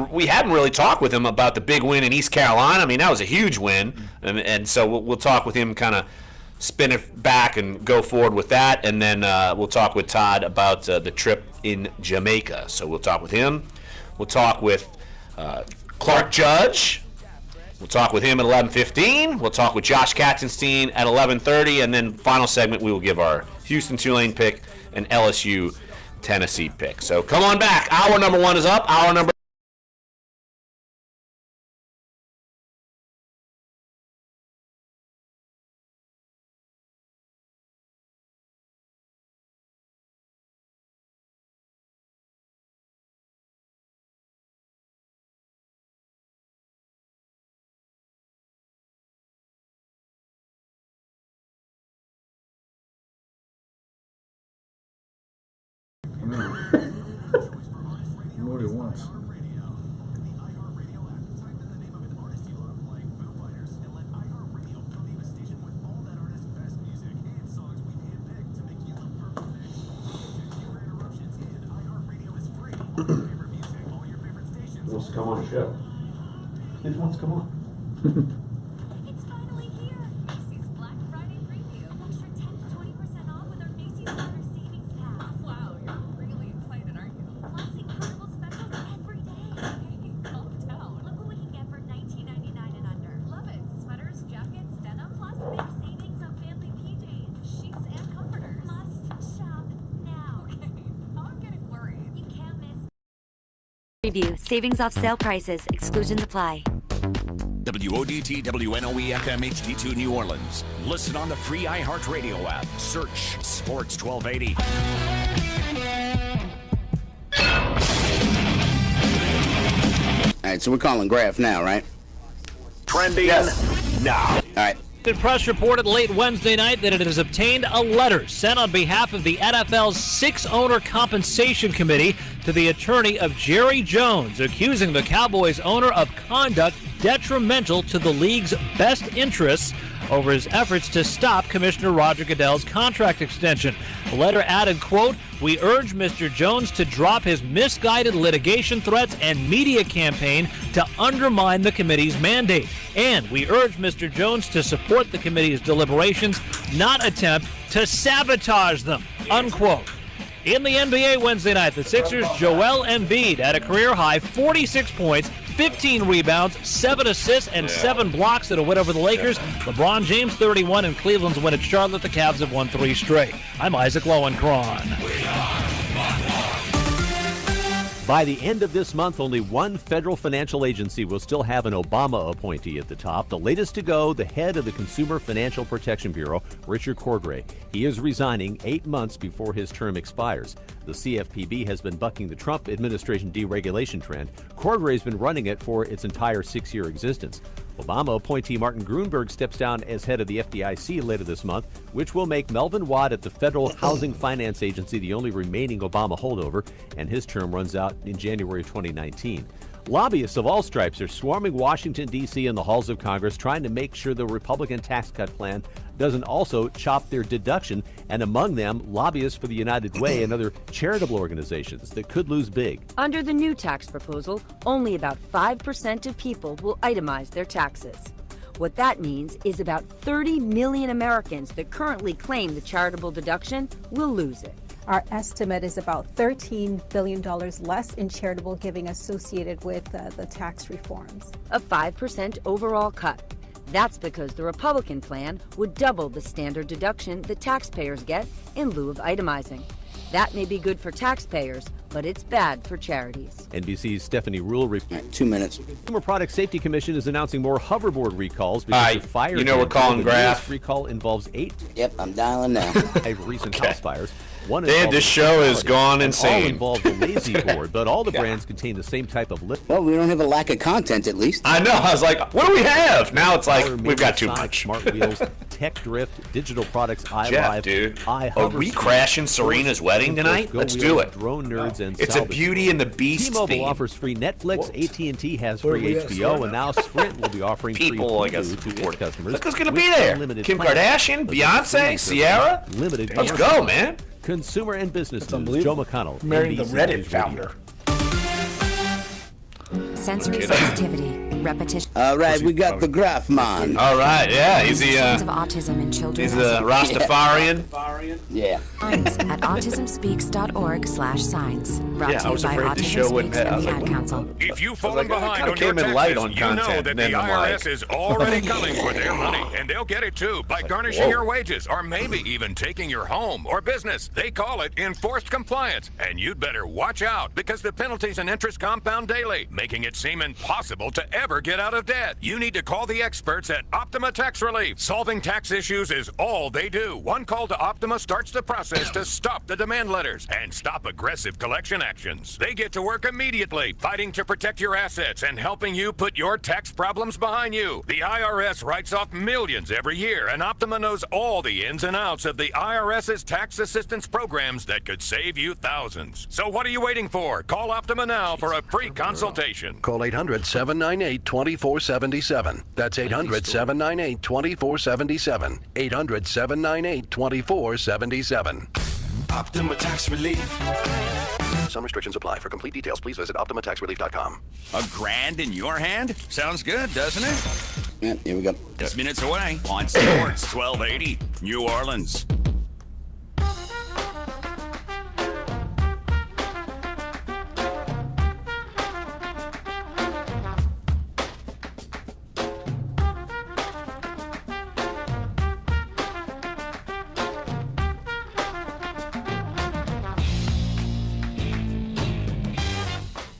We haven't really talked with him about the big win in East Carolina. I mean, that was a huge win. And so we'll talk with him, kind of spin it back and go forward with that. And then we'll talk with Todd about the trip in Jamaica. So we'll talk with him. We'll talk with Clark Judge. We'll talk with him at 11:15. We'll talk with Josh Katzenstein at 11:30, and then final segment we will give our Houston Tulane pick and LSU Tennessee pick. So come on back. Hour number 1 is up. Hour number More than once. Who wants to come on the show? Who wants to come on? It's finally here. Macy's Black Friday preview. Extra 10 to 20% off with our Macy's Summer Savings Pass. Wow, you're really excited, aren't you? Plus incredible specials every day. Hey, calm down. Look what we can get for $19.99 and under. Love it. Sweaters, jackets, denim, plus big savings on family PJs, sheets, and comforters. Must shop now. Okay, I'm getting worried. You can't miss. Preview. Savings off sale prices. Exclusions apply. WODT WNOE FM HD2 New Orleans. Listen on the free iHeartRadio app. Search Sports 1280. All right, so we're calling Graf now, right? Trending now. All right. The press reported late Wednesday night that it has obtained a letter sent on behalf of the NFL's 6-owner compensation committee to the attorney of Jerry Jones, accusing the Cowboys owner of conduct detrimental to the league's best interests over his efforts to stop Commissioner Roger Goodell's contract extension. The letter added, quote, "We urge Mr. Jones to drop his misguided litigation threats and media campaign to undermine the committee's mandate. And we urge Mr. Jones to support the committee's deliberations, not attempt to sabotage them," unquote. In the NBA Wednesday night, the Sixers' Joel Embiid had a career-high 46 points, 15 rebounds, 7 assists, and 7 blocks in a win over the Lakers. LeBron James 31 and Cleveland's win at Charlotte. The Cavs have won 3 straight. I'm Isaac Lowenkron. By the end of this month, only one federal financial agency will still have an Obama appointee at the top. The latest to go, the head of the Consumer Financial Protection Bureau, Richard Cordray. He is resigning 8 months before his term expires. The CFPB has been bucking the Trump administration deregulation trend. Cordray's been running it for its entire 6-year existence. Obama appointee Martin Grunberg steps down as head of the FDIC later this month, which will make Melvin Watt at the Federal Housing Finance Agency the only remaining Obama holdover, and his term runs out in January 2019. Lobbyists of all stripes are swarming Washington, D.C. and the halls of Congress trying to make sure the Republican tax cut plan doesn't also chop their deduction, and among them, lobbyists for the United Way and other charitable organizations that could lose big. Under the new tax proposal, only about 5% of people will itemize their taxes. What that means is about 30 million Americans that currently claim the charitable deduction will lose it. Our estimate is about $13 billion less in charitable giving associated with the tax reforms. A 5% overall cut. That's because the Republican plan would double the standard deduction that taxpayers get in lieu of itemizing. That may be good for taxpayers, but it's bad for charities. NBC's Stephanie Rule. 2 minutes. The Consumer Product Safety Commission is announcing more hoverboard recalls because of fire. You know we're calling Graf. Recall involves 8. Yep, I'm dialing now. Recent house fires. This show has gone insane. All involve the lazy board, but all the brands contain the same type of lift. Well, we don't have a lack of content, at least. I know. I was like, what do we have? Now it's like, we've got too much. Smart wheels, tech drift, digital products, Jeff, dude, are we crashing Serena's wedding tonight? Let's do it. Drone nerds and it's a Beauty and the Beast T-Mobile theme. offers free Netflix, AT&T has free HBO, and now Sprint will be offering people, free I guess, to its customers. Look who's going to be there. Kim Kardashian, Beyonce, Ciara. Let's go, man. Consumer and Business News, Joe McConnell. Marrying the Reddit founder. Sensory sensitivity, repetition. All right, we got the Graf man. All right, yeah, he's the signs of autism in children. He's the Rastafarian. Yeah. Signs at autismspeaks.org/signs. Brought Yeah, to I was you by afraid the Autism show wouldn't Speaks have. I and was the like, Ad Council. If you've fallen behind on your came in taxes, light on you know content, that then the I'm IRS like- is already coming for their money, and they'll get it too by garnishing your wages or maybe even taking your home or business. They call it enforced compliance, and you'd better watch out because the penalties and interest compound daily, making it seem impossible to ever get out of debt. You need to call the experts at Optima Tax Relief. Solving tax issues is all they do. One call to Optima starts the process to stop the demand letters and stop aggressive collection actions. They get to work immediately, fighting to protect your assets and helping you put your tax problems behind you. The IRS writes off millions every year, and Optima knows all the ins and outs of the IRS's tax assistance programs that could save you thousands. So what are you waiting for? Call Optima now for a free consultation. Call 800-798-2477. That's 800-798-2477. 800-798-2477. Optima Tax Relief. Some restrictions apply. For complete details, please visit OptimaTaxRelief.com. $1,000 in your hand? Sounds good, doesn't it? Yeah, here we go. Just minutes away on Sports 1280, New Orleans.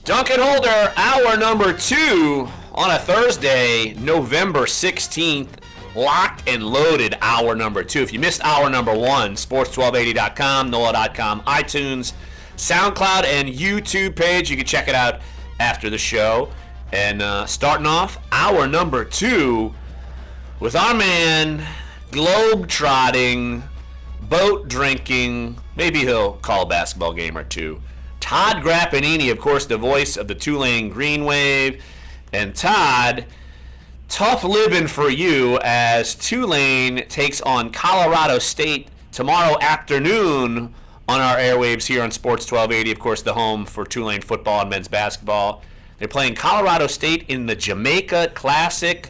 Dunc and Holder, hour number 2 on a Thursday, November 16th. Locked and loaded hour number 2. If you missed hour number 1, sports1280.com, NOLA.com, iTunes, SoundCloud, and YouTube page. You can check it out after the show. And starting off hour number 2 with our man, globe-trotting, boat-drinking, maybe he'll call a basketball game or two, Todd Grappanini, of course, the voice of the Tulane Green Wave. And Todd, tough living for you as Tulane takes on Colorado State tomorrow afternoon on our airwaves here on Sports 1280, of course, the home for Tulane football and men's basketball. They're playing Colorado State in the Jamaica Classic.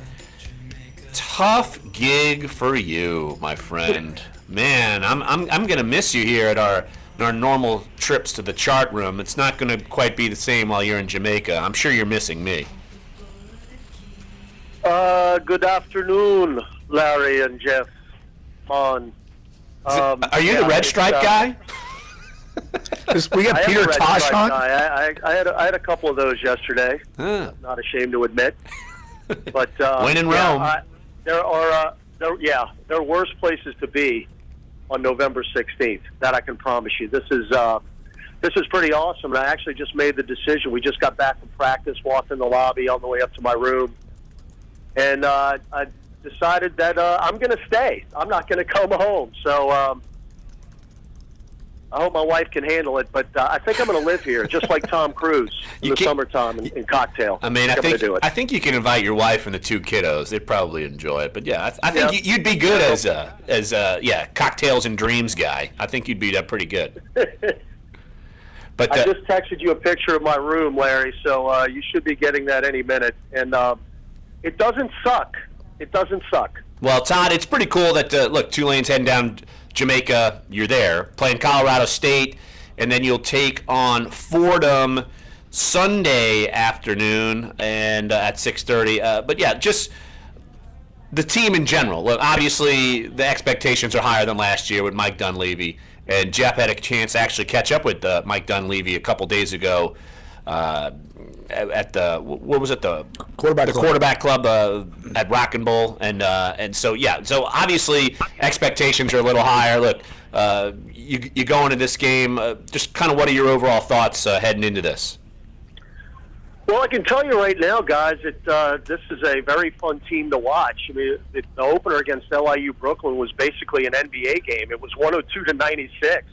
Tough gig for you, my friend. Man, I'm gonna miss you here at our normal trips to the chart room. It's not gonna quite be the same while you're in Jamaica. I'm sure you're missing me. Good afternoon, Larry and Jeff. Are you the red stripe guy? We got Peter Tosh on. I had a couple of those yesterday. Not ashamed to admit. But when in Rome, there are worse places to be on November 16th. That I can promise you. This is pretty awesome. And I actually just made the decision. We just got back from practice, walked in the lobby on the way up to my room, and I decided that I'm going to stay. I'm not going to come home. So. I hope my wife can handle it, but I think I'm going to live here, just like Tom Cruise in the summertime in Cocktail. I mean, I think you can invite your wife and the 2 kiddos. They'd probably enjoy it. But yeah, I think you'd be good as Cocktails and Dreams guy. I think you'd be pretty good. But I just texted you a picture of my room, Larry, so you should be getting that any minute. And it doesn't suck. It doesn't suck. Well, Todd, it's pretty cool that look, Tulane's heading down Jamaica. You're there playing Colorado State, and then you'll take on Fordham Sunday afternoon and at 6:30. But yeah, just the team in general. Look, obviously the expectations are higher than last year with Mike Dunleavy, and Jeff had a chance to actually catch up with Mike Dunleavy a couple days ago. At the the quarterback club at Rock and Bowl, and so obviously expectations are a little higher. Look, you go into this game, just kind of what are your overall thoughts heading into this? Well, I can tell you right now, guys, that this is a very fun team to watch. I mean, the opener against LIU Brooklyn was basically an NBA game. It was 102-96.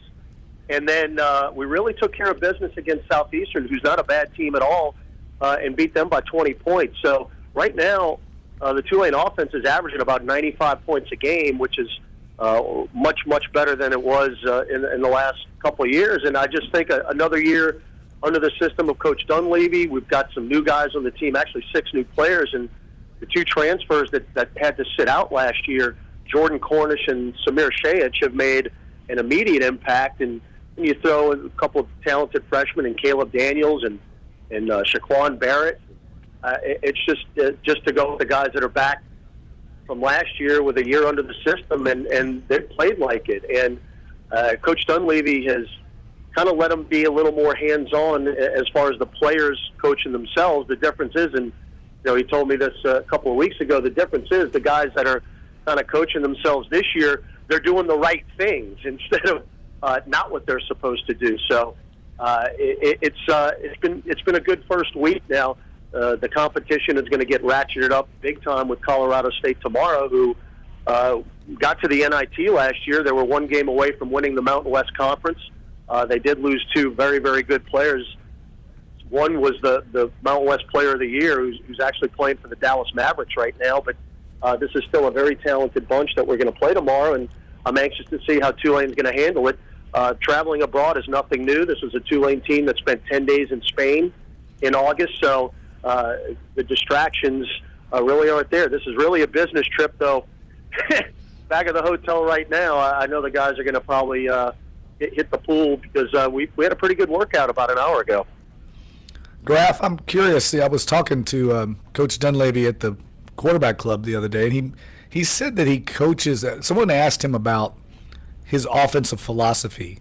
And then we really took care of business against Southeastern, who's not a bad team at all, and beat them by 20 points. So right now, the Tulane offense is averaging about 95 points a game, which is much, much better than it was in the last couple of years. And I just think another year under the system of Coach Dunleavy, we've got some new guys on the team, actually 6 new players, and the 2 transfers that had to sit out last year, Jordan Cornish and Samir Shayich, have made an immediate impact. And you throw a couple of talented freshmen and Caleb Daniels and Shaquan Barrett. It's just to go with the guys that are back from last year with a year under the system, and they played like it. And Coach Dunleavy has kind of let them be a little more hands-on as far as the players coaching themselves. The difference is, and he told me this a couple of weeks ago, the difference is the guys that are kind of coaching themselves this year, they're doing the right things instead of not what they're supposed to do. So it's been a good first week now. The competition is going to get ratcheted up big time with Colorado State tomorrow, who got to the NIT last year. They were 1 game away from winning the Mountain West Conference. They did lose 2 very, very good players. One was the Mountain West Player of the Year, who's actually playing for the Dallas Mavericks right now. But this is still a very talented bunch that we're going to play tomorrow, and I'm anxious to see how Tulane's going to handle it. Traveling abroad is nothing new. This was a Tulane team that spent 10 days in Spain in August, so the distractions really aren't there. This is really a business trip, though. Back at the hotel right now, I know the guys are going to probably hit the pool because we had a pretty good workout about an hour ago. Graf, I'm curious. See, I was talking to Coach Dunleavy at the quarterback club the other day, and he said that he coaches. Someone asked him about his offensive philosophy,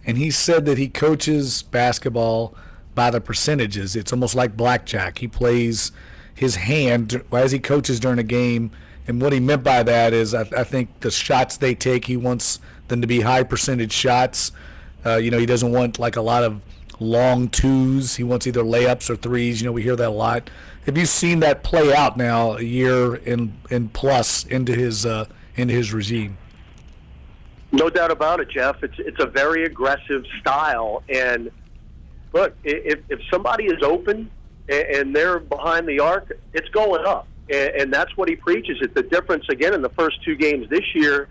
and he said that he coaches basketball by the percentages. It's almost like blackjack. He plays his hand as he coaches during a game, and what he meant by that is I think the shots they take, he wants them to be high percentage shots. He doesn't want like a lot of long twos. He wants either layups or threes. We hear that a lot. Have you seen that play out now a year and plus into his regime? No doubt about it, Jeff. It's a very aggressive style. And look, if somebody is open and they're behind the arc, it's going up. And that's what he preaches. It's the difference, again, in the first 2 games this year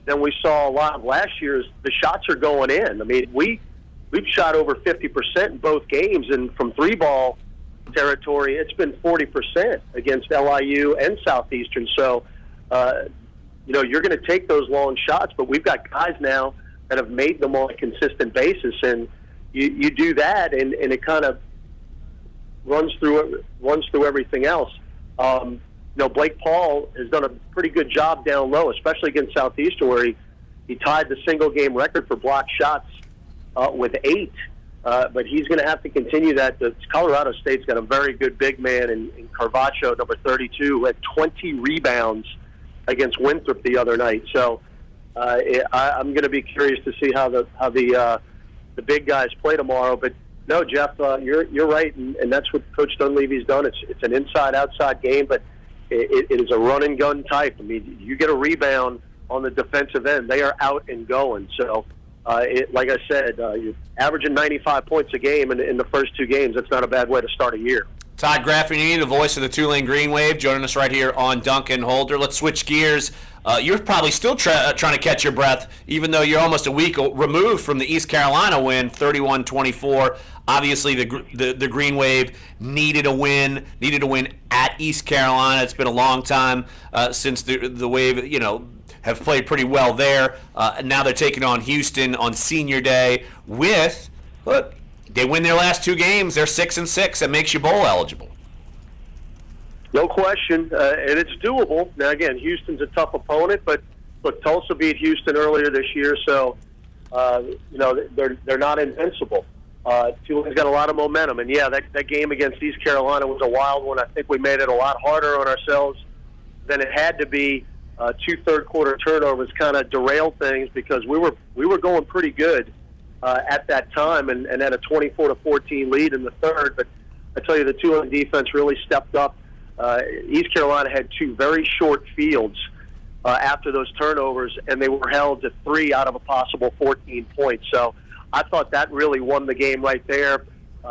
than we saw a lot of last year is the shots are going in. I mean, we've shot over 50% in both games, and from 3-ball territory, it's been 40% against LIU and Southeastern. So, you're going to take those long shots, but we've got guys now that have made them on a consistent basis, and you do that, and it kind of runs through everything else. Blake Paul has done a pretty good job down low, especially against Southeastern, where he tied the single-game record for blocked shots with 8. But he's going to have to continue that. Colorado State's got a very good big man in Carvacho, number 32, who had 20 rebounds against Winthrop the other night. So I'm going to be curious to see how the big guys play tomorrow. But no, Jeff, you're right, and that's what Coach Dunleavy's done. It's an inside-outside game, but it is a run-and-gun type. I mean, you get a rebound on the defensive end, they are out and going. So, like I said, you're averaging 95 points a game in the first 2 games. That's not a bad way to start a year. Todd Graffignini, the voice of the Tulane Green Wave, joining us right here on Dunc and Holder. Let's switch gears. You're probably still trying to catch your breath, even though you're almost a week removed from the East Carolina win, 31-24. Obviously, the Green Wave needed a win at East Carolina. It's been a long time since the Wave, have played pretty well there. Now they're taking on Houston on Senior Day look, they win their last 2 games. They're 6-6. That makes you bowl eligible. No question, and it's doable. Now, again, Houston's a tough opponent, but look, Tulsa beat Houston earlier this year, so they're not invincible. Tulane's got a lot of momentum, and yeah, that game against East Carolina was a wild one. I think we made it a lot harder on ourselves than it had to be. 2 third-quarter turnovers kind of derailed things because we were going pretty good at that time and had a 24-14 lead in the third. But I tell you, the Tulane defense really stepped up. East Carolina had 2 very short fields after those turnovers, and they were held to 3 out of a possible 14 points. So I thought that really won the game right there.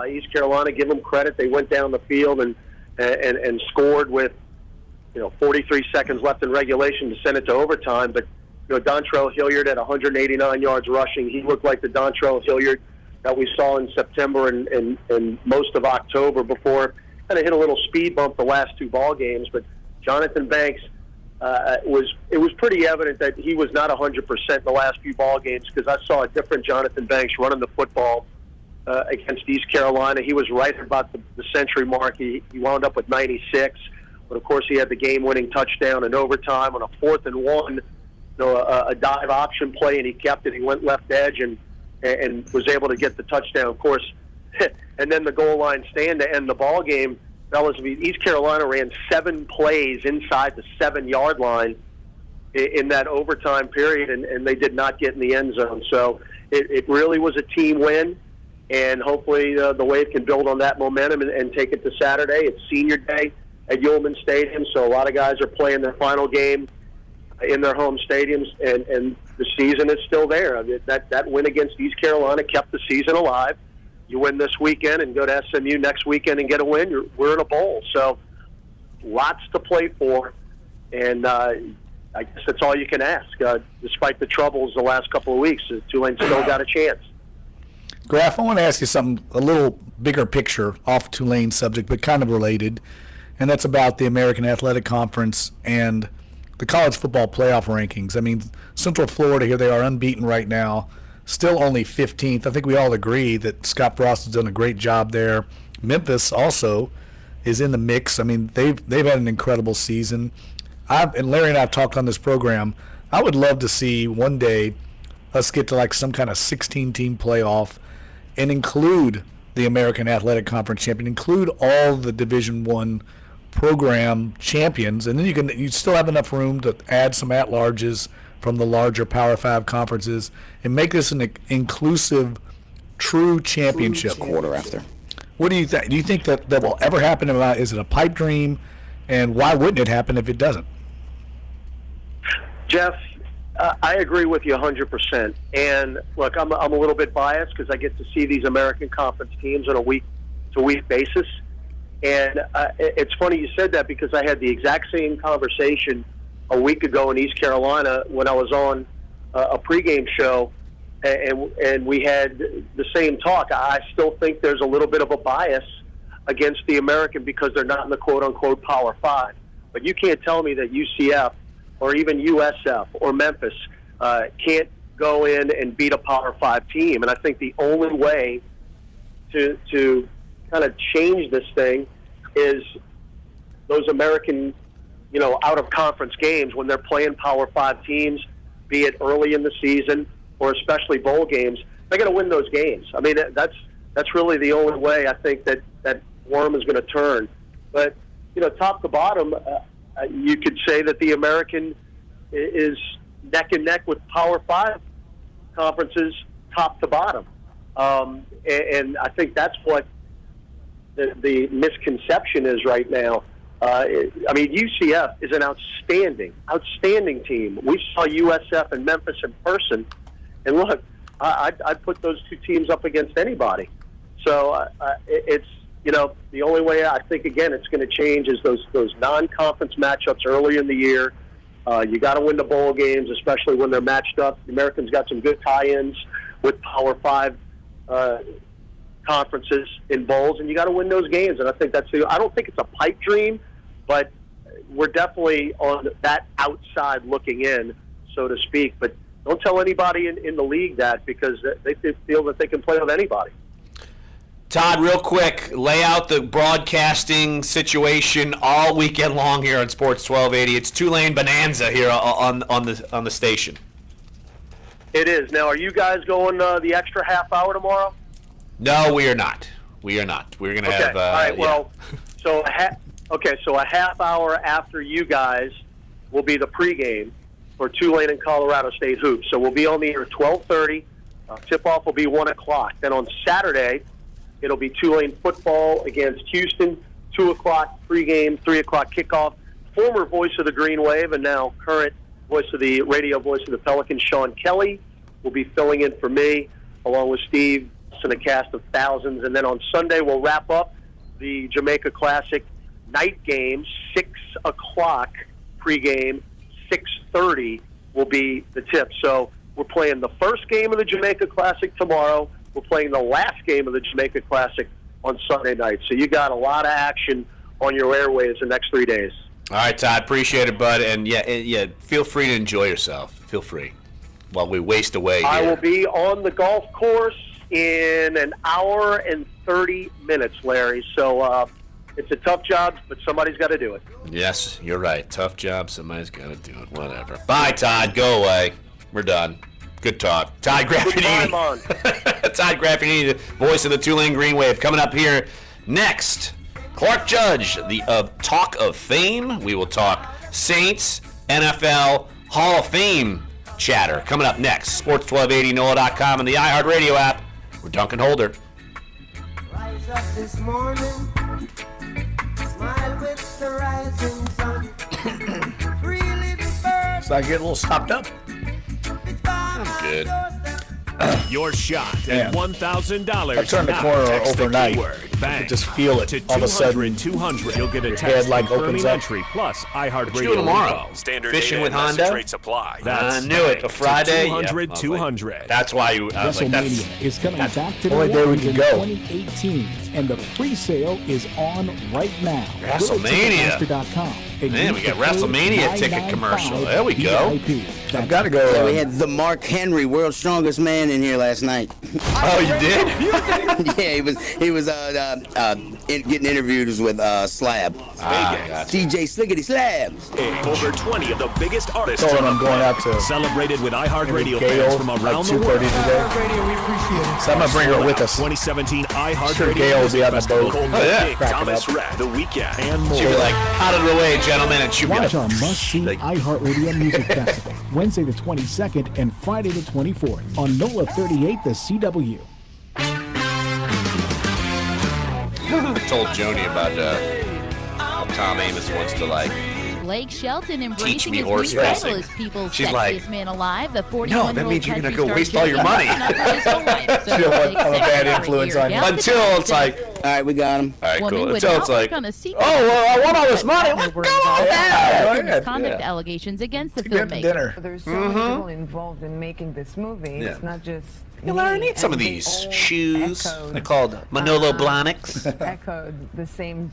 East Carolina, give them credit. They went down the field and scored with 43 seconds left in regulation to send it to overtime. But Dontrell Hilliard at 189 yards rushing. He looked like the Dontrell Hilliard that we saw in September and most of October before. Kind of hit a little speed bump the last 2 ball games. But Jonathan Banks, it was pretty evident that he was not 100% in the last few ball games because I saw a different Jonathan Banks running the football against East Carolina. He was right about the century mark. He wound up with 96. But, of course, he had the game-winning touchdown in overtime on a 4th and 1, a dive option play, and he kept it. He went left edge and was able to get the touchdown, of course. And then the goal line stand to end the ball game. Fellas, East Carolina ran 7 plays inside the 7-yard line in that overtime period, and they did not get in the end zone. So it really was a team win, and hopefully the Wave can build on that momentum and take it to Saturday. It's Senior Day at Yulman Stadium, so a lot of guys are playing their final game in their home stadiums, and the season is still there. I mean, that win against East Carolina kept the season alive. You win this weekend and go to SMU next weekend and get a win, we're in a bowl. So lots to play for, and I guess that's all you can ask. Despite the troubles the last couple of weeks, Tulane still got a chance. Graf, I want to ask you something a little bigger picture off Tulane's subject, but kind of related, and that's about the American Athletic Conference and the college football playoff rankings. I mean, Central Florida, here they are unbeaten right now, still only 15th. I think we all agree that Scott Frost has done a great job there. Memphis also is in the mix. I mean, they've had an incredible season. And Larry and I have talked on this program. I would love to see one day us get to like some kind of 16-team playoff and include the American Athletic Conference champion, include all the Division I program champions, and then you still have enough room to add some at-larges from the larger Power 5 conferences and make this an inclusive true championship. Quarter after. What do you think? Do you think that will ever happen? Is it a pipe dream? And why wouldn't it happen if it doesn't? Jeff, I agree with you 100%. And look, I'm a little bit biased because I get to see these American Conference teams on a week-to-week basis. And it's funny you said that because I had the exact same conversation a week ago in East Carolina when I was on a pregame show, and we had the same talk. I still think there's a little bit of a bias against the American because they're not in the quote-unquote Power 5. But you can't tell me that UCF or even USF or Memphis can't go in and beat a Power 5 team. And I think the only way to kind of change this thing is those American, out-of-conference games when they're playing Power 5 teams, be it early in the season or especially bowl games. They're going to win those games. I mean, that's really the only way I think that worm is going to turn. But, top to bottom, you could say that the American is neck and neck with Power 5 conferences top to bottom. And I think that's what the misconception is right now. UCF is an outstanding team. We saw USF and Memphis in person, and look, I'd put those two teams up against anybody. So it's, the only way I think, again, it's going to change is those non-conference matchups early in the year. You got to win the bowl games, especially when they're matched up. The Americans got some good tie-ins with Power 5 conferences in bowls, and you got to win those games. And I think I don't think it's a pipe dream, but we're definitely on that outside looking in, so to speak. But don't tell anybody in the league that, because they feel that they can play with anybody. Todd, real quick, lay out the broadcasting situation all weekend long here on Sports 1280. It's Tulane Bonanza here on the station. It is. Now, are you guys going the extra half hour tomorrow? No, we are not. We're going to have. All right. Well, so a half hour after you guys will be the pregame for Tulane and Colorado State hoops. So we'll be on the air at 12:30. Tip-off will be 1 o'clock. Then on Saturday, it'll be Tulane football against Houston, 2 o'clock pregame, 3 o'clock kickoff. Former voice of the Green Wave and now current radio voice of the Pelicans, Sean Kelly, will be filling in for me, along with Steve and a cast of thousands. And then on Sunday, we'll wrap up the Jamaica Classic night game, 6 o'clock pregame, 6:30 will be the tip. So we're playing the first game of the Jamaica Classic tomorrow. We're playing the last game of the Jamaica Classic on Sunday night. So you got a lot of action on your airwaves the next 3 days. All right, Todd, appreciate it, bud. And yeah, feel free to enjoy yourself. Feel free while we waste away here. I will be on the golf course in an hour and 30 minutes, Larry. So it's a tough job, but somebody's got to do it. Yes, you're right. Tough job. Somebody's got to do it. Whatever. Bye, Todd. Go away. We're done. Good talk. Todd Graffinini. Todd Graffinini, the voice of the Tulane Green Wave. Coming up here next, Clark Judge, the Talk of Fame. We will talk Saints, NFL, Hall of Fame chatter. Coming up next, Sports 1280, NOLA.com, and the iHeartRadio app. We're Dunc and Holder. Rise up this morning, smile with the rising sun. Three little birds. So I get a little stopped up. I'm good. Your shot at $1,000. I turned the corner overnight. I could just feel it. All of a sudden, 200. You'll get a your text head like opens up. entry plus iHeartRadio. What you doing tomorrow? Standard Fishing data with and Honda? message rates apply. I knew it. A Friday. 200, Yep. 200. That's why you. WrestleMania is coming back to the only day we can go. 2018, and the pre-sale is on right now. WrestleMania. Ticketmaster.com. Man, we got WrestleMania ticket commercial. There we go. I've got to go. Yeah, we had the Mark Henry, world's strongest man, in here last night. Oh, you did? Yeah, he was getting interviews with Slab. DJ Slickety Slabs. Over 20 of the biggest artists. Told him I'm going out to celebrated with iHeartRadio Gale fans from around the like world. 2:30 today. So I'm gonna bring her with us. 2017 iHeartRadio Sure, Gale will be on the Festival. boat. Cold Oh, yeah. Big Cracking Thomas up. Red, The Weekend, and more. She'll be like, out of the way, gentlemen, and she'll be Watch like, our must-see iHeartRadio Music Festival, Wednesday the 22nd and Friday the 24th on NOLA 38 The CW. told Joni about how Tom Amos wants to Blake Shelton teach embracing me his horse new title racing. as people's She's sexiest like, man alive. The 41-year-old no, that means you're gonna go country waste star all your Jake money. Johnson has his whole life, so She'll have Blake's a bad second influence career on you. gap. Until it's like, All right, we got him. all right, Woman cool. would Until not it's like, work on a secret. oh, well, I want all this money. Ratner What? were Go involved in ahead. misconduct Yeah. allegations against the Get filmmaker. dinner. There's so many people involved in making this movie. Yeah. It's not just Yeah, Larry, I need some of these shoes. They're called Manolo Blahniks. echoed the same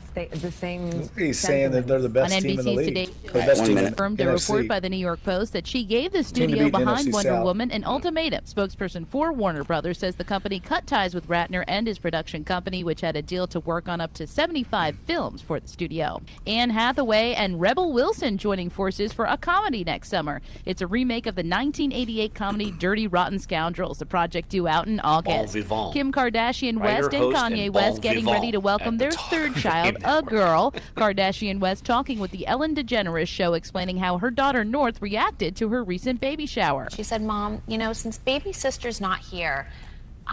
He's saying that they're the best On team in the NBC league. Today, Or best team in confirmed a NFC. report by the New York Post that she gave the Team to studio beat the behind NFC Wonder South. Woman an ultimatum. Spokesperson for Warner Brothers says the company cut ties with Ratner and his production company, which had a deal to work on up to 75 films for the studio. Anne Hathaway and Rebel Wilson joining forces for a comedy next summer. It's a remake of the 1988 comedy Dirty Rotten Scoundrels. The project due out in August. vivant. Kim Kardashian Writer, West and host, Kanye and West bon getting vivant ready to welcome at the their top third of the child, game a network. girl. Kardashian West talking with the Ellen DeGeneres show, explaining how her daughter North reacted to her recent baby shower. She said, Mom, since baby sister's not here,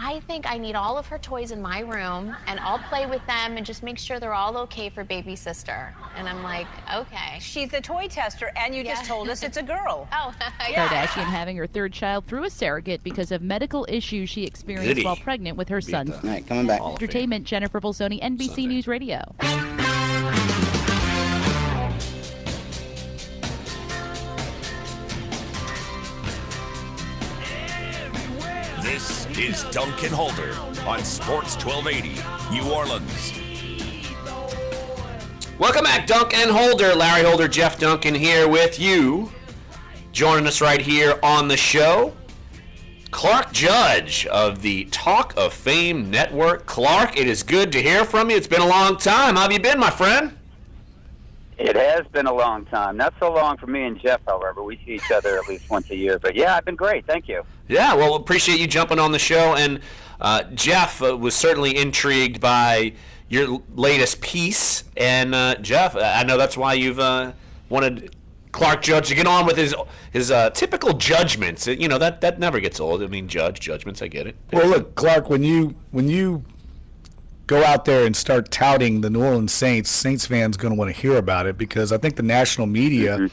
I think I need all of her toys in my room, and I'll play with them and just make sure they're all okay for baby sister. And I'm like, okay. She's a toy tester, and you just told us it's a girl. Oh, Kardashian having her third child through a surrogate because of medical issues she experienced Goody. while pregnant with her son. All right, coming back. Entertainment, Jennifer Bolsoni, NBC News Radio. This is Dunc and Holder on Sports 1280, New Orleans. Welcome back, Dunc and Holder. Larry Holder, Jeff Duncan here with you. Joining us right here on the show, Clark Judge of the Talk of Fame Network. Clark, it is good to hear from you. It's been a long time. How have you been, my friend? It has been a long time. Not so long for me and Jeff, however. We see each other at least once a year. But, yeah, I've been great. Thank you. Yeah, well, appreciate you jumping on the show. And Jeff was certainly intrigued by your latest piece. And, Jeff, I know that's why you've wanted Clark Judge to get on with his typical judgments. That never gets old. I mean, judgments, I get it. Well, look, Clark, when you go out there and start touting the New Orleans Saints fans going to want to hear about it, because I think the national media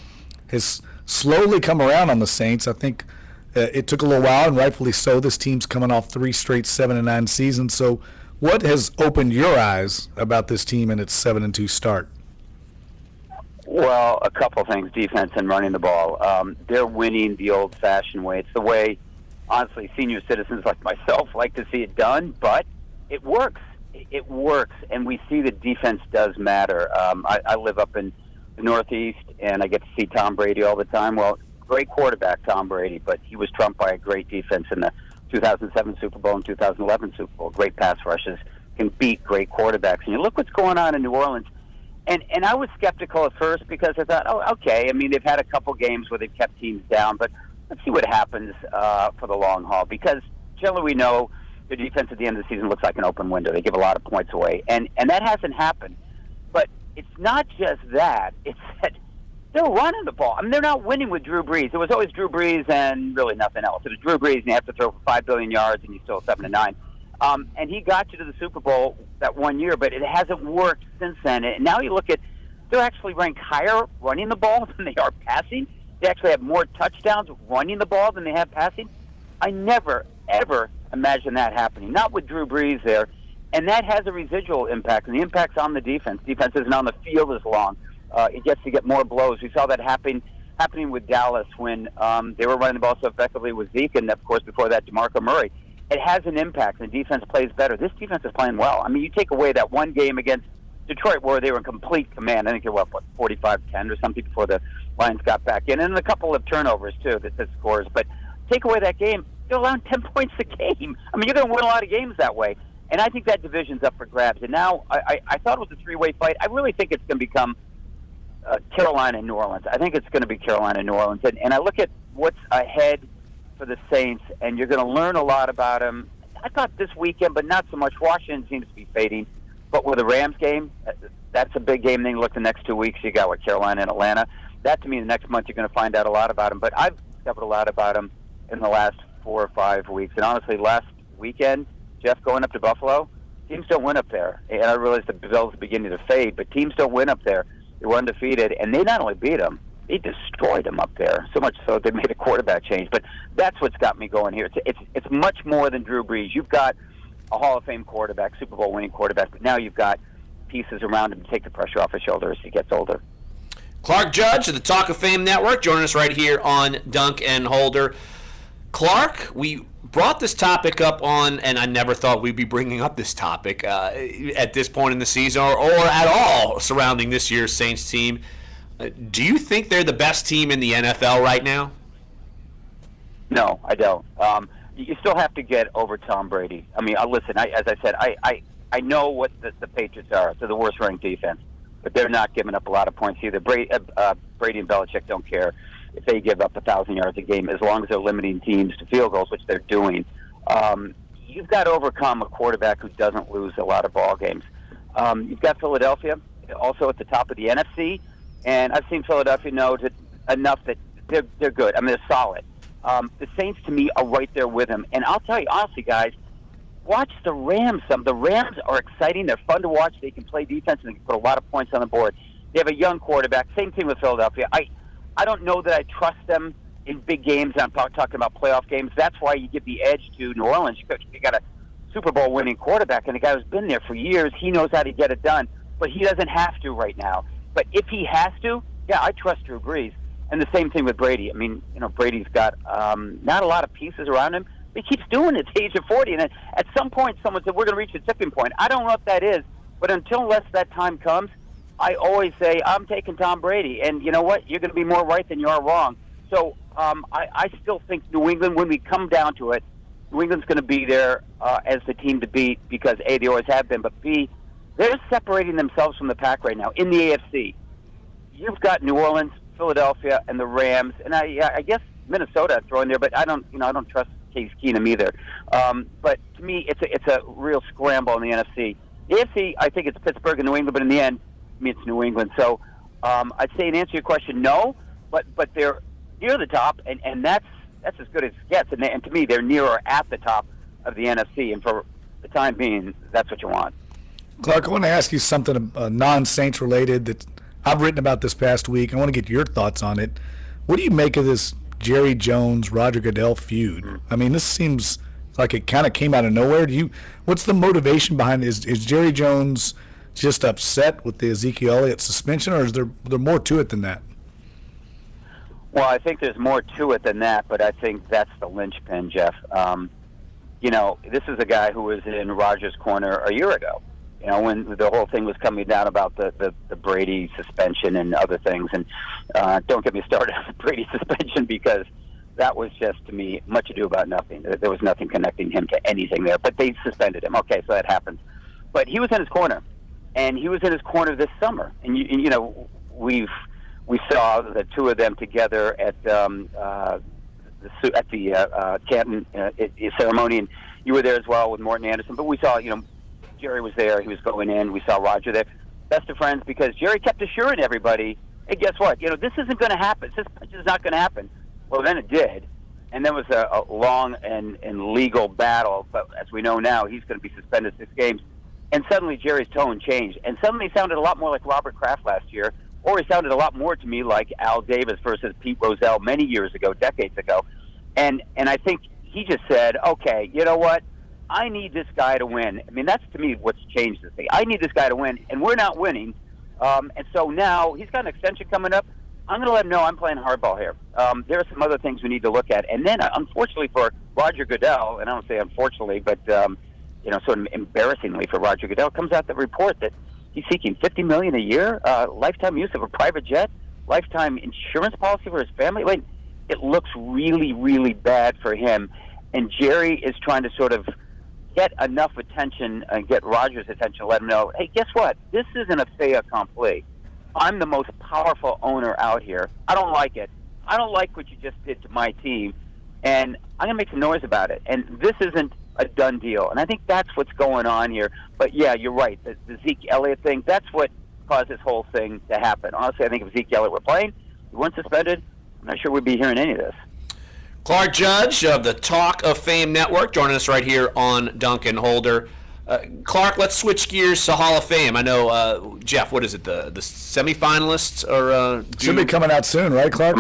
has slowly come around on the Saints. I think it took a little while, and rightfully so. This team's coming off 3 straight 7-9 seasons. So what has opened your eyes about this team and its 7-2 start? Well, a couple things, defense and running the ball. They're winning the old-fashioned way. It's the way, honestly, senior citizens like myself like to see it done, but it works. It works, and we see that defense does matter. I live up in the Northeast, and I get to see Tom Brady all the time. Well, great quarterback, Tom Brady, but he was trumped by a great defense in the 2007 Super Bowl and 2011 Super Bowl. Great pass rushes can beat great quarterbacks. And you look what's going on in New Orleans, and I was skeptical at first because I thought, oh, okay. I mean, they've had a couple games where they've kept teams down, but let's see what happens for the long haul, because generally we know the defense at the end of the season looks like an open window. They give a lot of points away, and that hasn't happened. But it's not just that. It's that they're running the ball. I mean, they're not winning with Drew Brees. It was always Drew Brees and really nothing else. It was Drew Brees, and you have to throw for 5 billion yards, and you still 7-9. And he got you to the Super Bowl that one year, but it hasn't worked since then. And now you look at, they're actually ranked higher running the ball than they are passing. They actually have more touchdowns running the ball than they have passing. I never, ever imagine that happening. Not with Drew Brees there. And that has a residual impact, and the impact's on the defense. Defense isn't on the field as long. It gets to get more blows. We saw that happening with Dallas when they were running the ball so effectively with Zeke, and, of course, before that, DeMarco Murray. It has an impact, and the defense plays better. This defense is playing well. I mean, you take away that one game against Detroit where they were in complete command. I think they were, 45-10 or something before the Lions got back in. And a couple of turnovers, too, that scores. But take away that game, you're allowing 10 points a game. I mean, you're going to win a lot of games that way. And I think that division's up for grabs. And now I thought it was a three-way fight. I really think it's going to become Carolina and New Orleans. I think it's going to be Carolina and New Orleans. And I look at what's ahead for the Saints, and you're going to learn a lot about them. I thought this weekend, but not so much. Washington seems to be fading. But with the Rams game, that's a big game. Then you look the next 2 weeks, you got Carolina and Atlanta. That, to me, the next month you're going to find out a lot about them. But I've discovered a lot about them in the last 4 or 5 weeks. And honestly, last weekend, Jeff, going up to Buffalo, Teams don't win up there. And I realize the Bills are beginning to fade, but teams don't win up there. They were undefeated, and they not only beat them, they destroyed them up there. So much so they made a quarterback change. But that's what's got me going here. It's much more than Drew Brees. You've got a Hall of Fame quarterback, Super Bowl winning quarterback, but now you've got pieces around him to take the pressure off his shoulders as he gets older. Clark Judge of the Talk of Fame Network joining us right here on Dunc and Holder. Clark, we brought this topic up on, and I never thought we'd be bringing up this topic at this point in the season or at all surrounding this year's Saints team. Do you think they're the best team in the NFL right now? No, I don't. You still have to get over Tom Brady. I mean, listen, as I said, I know what the Patriots are. They're the worst-ranked defense, but they're not giving up a lot of points either. Brady and Belichick don't care if they give up 1,000 yards a game, as long as they're limiting teams to field goals, which they're doing. You've got to overcome a quarterback who doesn't lose a lot of ball games. You've got Philadelphia also at the top of the NFC, and I've seen Philadelphia know enough that they're good. I mean, they're solid. The Saints, to me, are right there with them. And I'll tell you, honestly, guys, watch the Rams. The Rams are exciting. They're fun to watch. They can play defense, and they can put a lot of points on the board. They have a young quarterback. Same thing with Philadelphia. I don't know that I trust them in big games. I'm talking about playoff games. That's why you give the edge to New Orleans. You got a Super Bowl winning quarterback, and a guy who's been there for years. He knows how to get it done, but he doesn't have to right now. But if he has to, yeah, I trust Drew Brees. And the same thing with Brady. I mean, Brady's got not a lot of pieces around him. But he keeps doing it at the age of 40. And at some point, someone said, we're going to reach a tipping point. I don't know what that is, but until that time comes, I always say, I'm taking Tom Brady. And you know what? You're going to be more right than you are wrong. So I still think New England, when we come down to it, New England's going to be there as the team to beat because, A, they always have been, but B, they're separating themselves from the pack right now in the AFC. You've got New Orleans, Philadelphia, and the Rams, and I guess Minnesota throwing there, but I don't trust Case Keenum either. But to me, it's a real scramble in the NFC. The AFC, I think it's Pittsburgh and New England, but in the end, to me, it's New England. So I'd say, in answer to your question, no, but they're near the top, and that's as good as it gets. And to me, they're near or at the top of the NFC, and for the time being, that's what you want. Clark, I want to ask you something non-Saints related that I've written about this past week. I want to get your thoughts on it. What do you make of this Jerry Jones, Roger Goodell feud? I mean, this seems like it kind of came out of nowhere. What's the motivation behind it? Is Jerry Jones just upset with the Ezekiel Elliott suspension, or is there more to it than that? Well, I think there's more to it than that, but I think that's the linchpin, Jeff. This is a guy who was in Rodgers' corner a year ago. When the whole thing was coming down about the Brady suspension and other things. And don't get me started on the Brady suspension because that was just, to me, much ado about nothing. There was nothing connecting him to anything there. But they suspended him. Okay, so that happens. But he was in his corner. And he was in his corner this summer. And, we saw the two of them together at the Canton ceremony. And you were there as well with Morton Anderson. But we saw, Jerry was there. He was going in. We saw Roger there. Best of friends because Jerry kept assuring everybody, hey, guess what? This isn't going to happen. This is not going to happen. Well, then it did. And there was a long and legal battle. But as we know now, he's going to be suspended 6 games. And suddenly Jerry's tone changed. And suddenly he sounded a lot more like Robert Kraft last year. Or he sounded a lot more to me like Al Davis versus Pete Rozelle many years ago, decades ago. And I think he just said, okay, you know what? I need this guy to win. I mean, that's to me what's changed this thing. I need this guy to win, and we're not winning. And so now he's got an extension coming up. I'm going to let him know I'm playing hardball here. There are some other things we need to look at. And then, unfortunately for Roger Goodell, and I don't say unfortunately, but sort of embarrassingly for Roger Goodell, comes out the report that he's seeking $50 million a year, lifetime use of a private jet, lifetime insurance policy for his family. Wait, it looks really, really bad for him. And Jerry is trying to sort of get enough attention and get Rodgers' attention to let him know, hey, guess what? This isn't a fait accompli. I'm the most powerful owner out here. I don't like it. I don't like what you just did to my team, and I'm going to make some noise about it. And this isn't a done deal. And I think that's what's going on here. But, yeah, you're right. The Zeke Elliott thing, that's what caused this whole thing to happen. Honestly, I think if Zeke Elliott were playing, he weren't suspended, I'm not sure we'd be hearing any of this. Clark Judge of the Talk of Fame Network joining us right here on Dunc and Holder. Clark, let's switch gears to Hall of Fame. I know, Jeff, what is it? The semifinalists are should be coming out soon, right, Clark?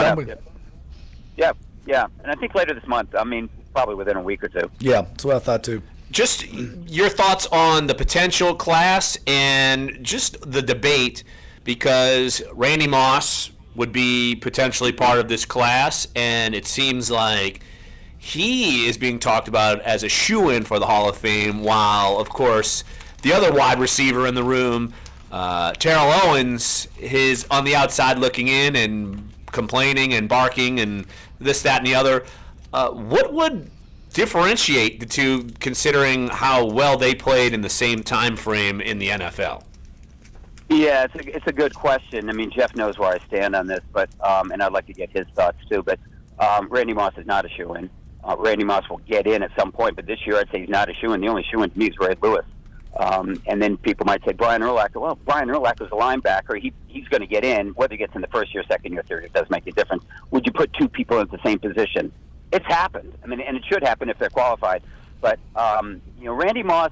Yeah, and I think later this month. I mean, probably within a week or two. Yeah, that's what I thought too. Just your thoughts on the potential class and just the debate, because Randy Moss would be potentially part of this class, and it seems like he is being talked about as a shoo-in for the Hall of Fame, while, of course, the other wide receiver in the room, Terrell Owens, is on the outside looking in and complaining and barking and this, that, and the other. What would differentiate the two, considering how well they played in the same time frame in the NFL? Yeah, it's a good question. I mean, Jeff knows where I stand on this, but and I'd like to get his thoughts too. But Randy Moss is not a shoo-in. Randy Moss will get in at some point, but this year I'd say he's not a shoo-in. The only shoo-in to me is Ray Lewis. And then people might say Brian Urlacher. Well, Brian Urlacher is a linebacker. He's going to get in. Whether he gets in the first year, second year, third year, it does make a difference. Would you put two people in the same position? It's happened. I mean, and it should happen if they're qualified. But, Randy Moss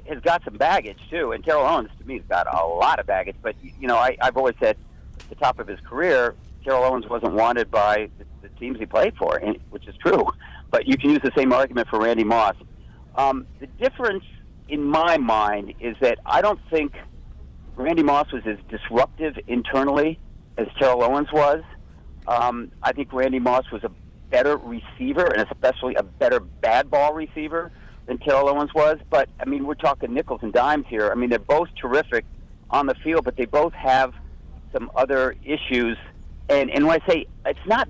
has got some baggage, too. And Terrell Owens, to me, has got a lot of baggage. But, I've always said at the top of his career, Terrell Owens wasn't wanted by the teams he played for, which is true. But you can use the same argument for Randy Moss. The difference in my mind is that I don't think Randy Moss was as disruptive internally as Terrell Owens was. I think Randy Moss was a better receiver, and especially a better bad ball receiver than Terrell Owens was. But, I mean, we're talking nickels and dimes here. I mean, they're both terrific on the field, but they both have some other issues. And when I say it's not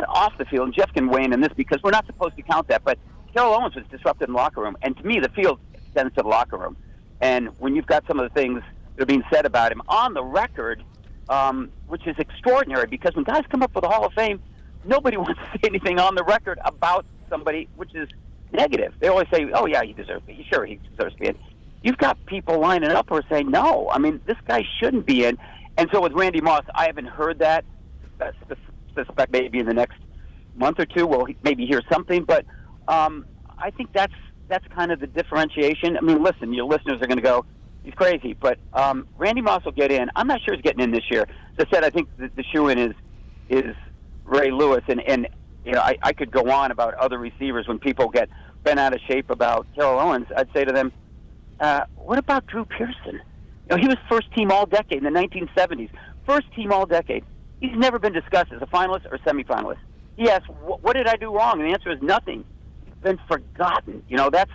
off the field, and Jeff can weigh in on this because we're not supposed to count that, but Terrell Owens was disruptive in the locker room. And to me, the field extends to the locker room. And when you've got some of the things that are being said about him on the record, which is extraordinary, because when guys come up for the Hall of Fame, nobody wants to say anything on the record about somebody, which is negative. They always say, oh, yeah, he deserves it. Sure, he deserves to be in. You've got people lining up who are saying, no, I mean, this guy shouldn't be in. And so with Randy Moss, I haven't heard that. I suspect maybe in the next month or two we'll maybe hear something. But I think that's kind of the differentiation. I mean, listen, your listeners are going to go, he's crazy. But Randy Moss will get in. I'm not sure he's getting in this year. As I said, I think the shoo-in is Ray Lewis. And I could go on about other receivers. When people get bent out of shape about Terrell Owens, I'd say to them, what about Drew Pearson? He was first-team all-decade in the 1970s. First-team all-decade. He's never been discussed as a finalist or semifinalist. He asked, what did I do wrong? And the answer is nothing. He's been forgotten. That's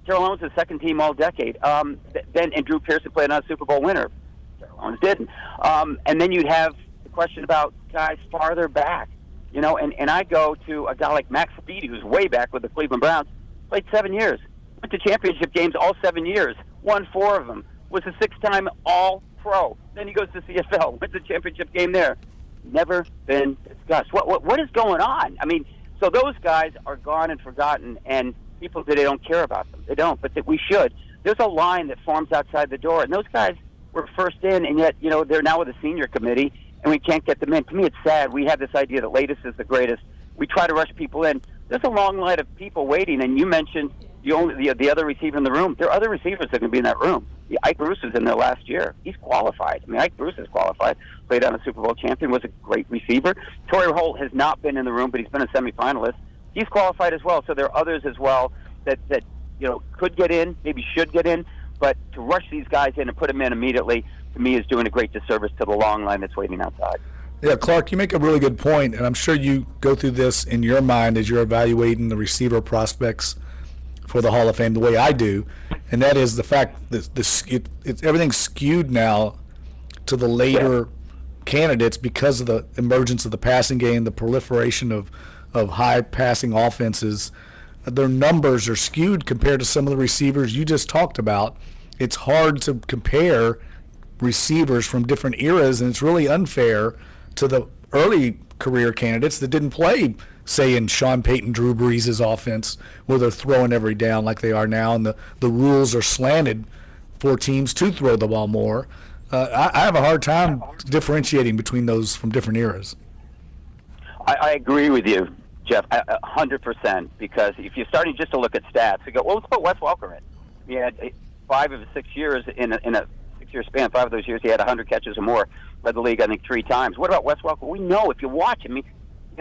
Terrell Owens is second-team all-decade. Then and Drew Pearson played on a Super Bowl winner. Terrell Owens didn't. And then you'd have the question about guys farther back. And I go to a guy like Max Speedy, who's way back with the Cleveland Browns, played 7 years, went to championship games all 7 years, won 4 of them, was a 6-time All-Pro. Then he goes to CFL, went to championship game there. Never been discussed. What is going on? I mean, so those guys are gone and forgotten, and people today don't care about them. They don't, but we should. There's a line that forms outside the door, and those guys were first in, and yet, they're now with the senior committee, and we can't get them in. To me, it's sad. We have this idea that latest is the greatest. We try to rush people in. There's a long line of people waiting, and you mentioned the other receiver in the room. There are other receivers that can be in that room. Ike Bruce was in there last year. He's qualified. I mean, Ike Bruce is qualified. Played on a Super Bowl champion, was a great receiver. Torrey Holt has not been in the room, but he's been a semifinalist. He's qualified as well. So there are others as well that could get in, maybe should get in. But to rush these guys in and put them in immediately, to me, is doing a great disservice to the long line that's waiting outside. Yeah, Clark, you make a really good point, and I'm sure you go through this in your mind as you're evaluating the receiver prospects for the Hall of Fame the way I do, and that is the fact that everything's skewed now to the later candidates because of the emergence of the passing game, the proliferation of high passing offenses. Their numbers are skewed compared to some of the receivers you just talked about. It's hard to compare receivers from different eras, and it's really unfair to the early career candidates that didn't play, say, in Sean Payton, Drew Brees' offense, where they're throwing every down like they are now, and the rules are slanted for teams to throw the ball more. I have a hard time differentiating between those from different eras. I agree with you, Jeff, 100%, because if you're starting just to look at stats, you go, well, let's put Wes Welker in. 5 of his 6 years in a 6-year span. 5 of those years he had 100 catches or more. Led the league, I think, 3 times. What about Wes Welker? We know if you watch him,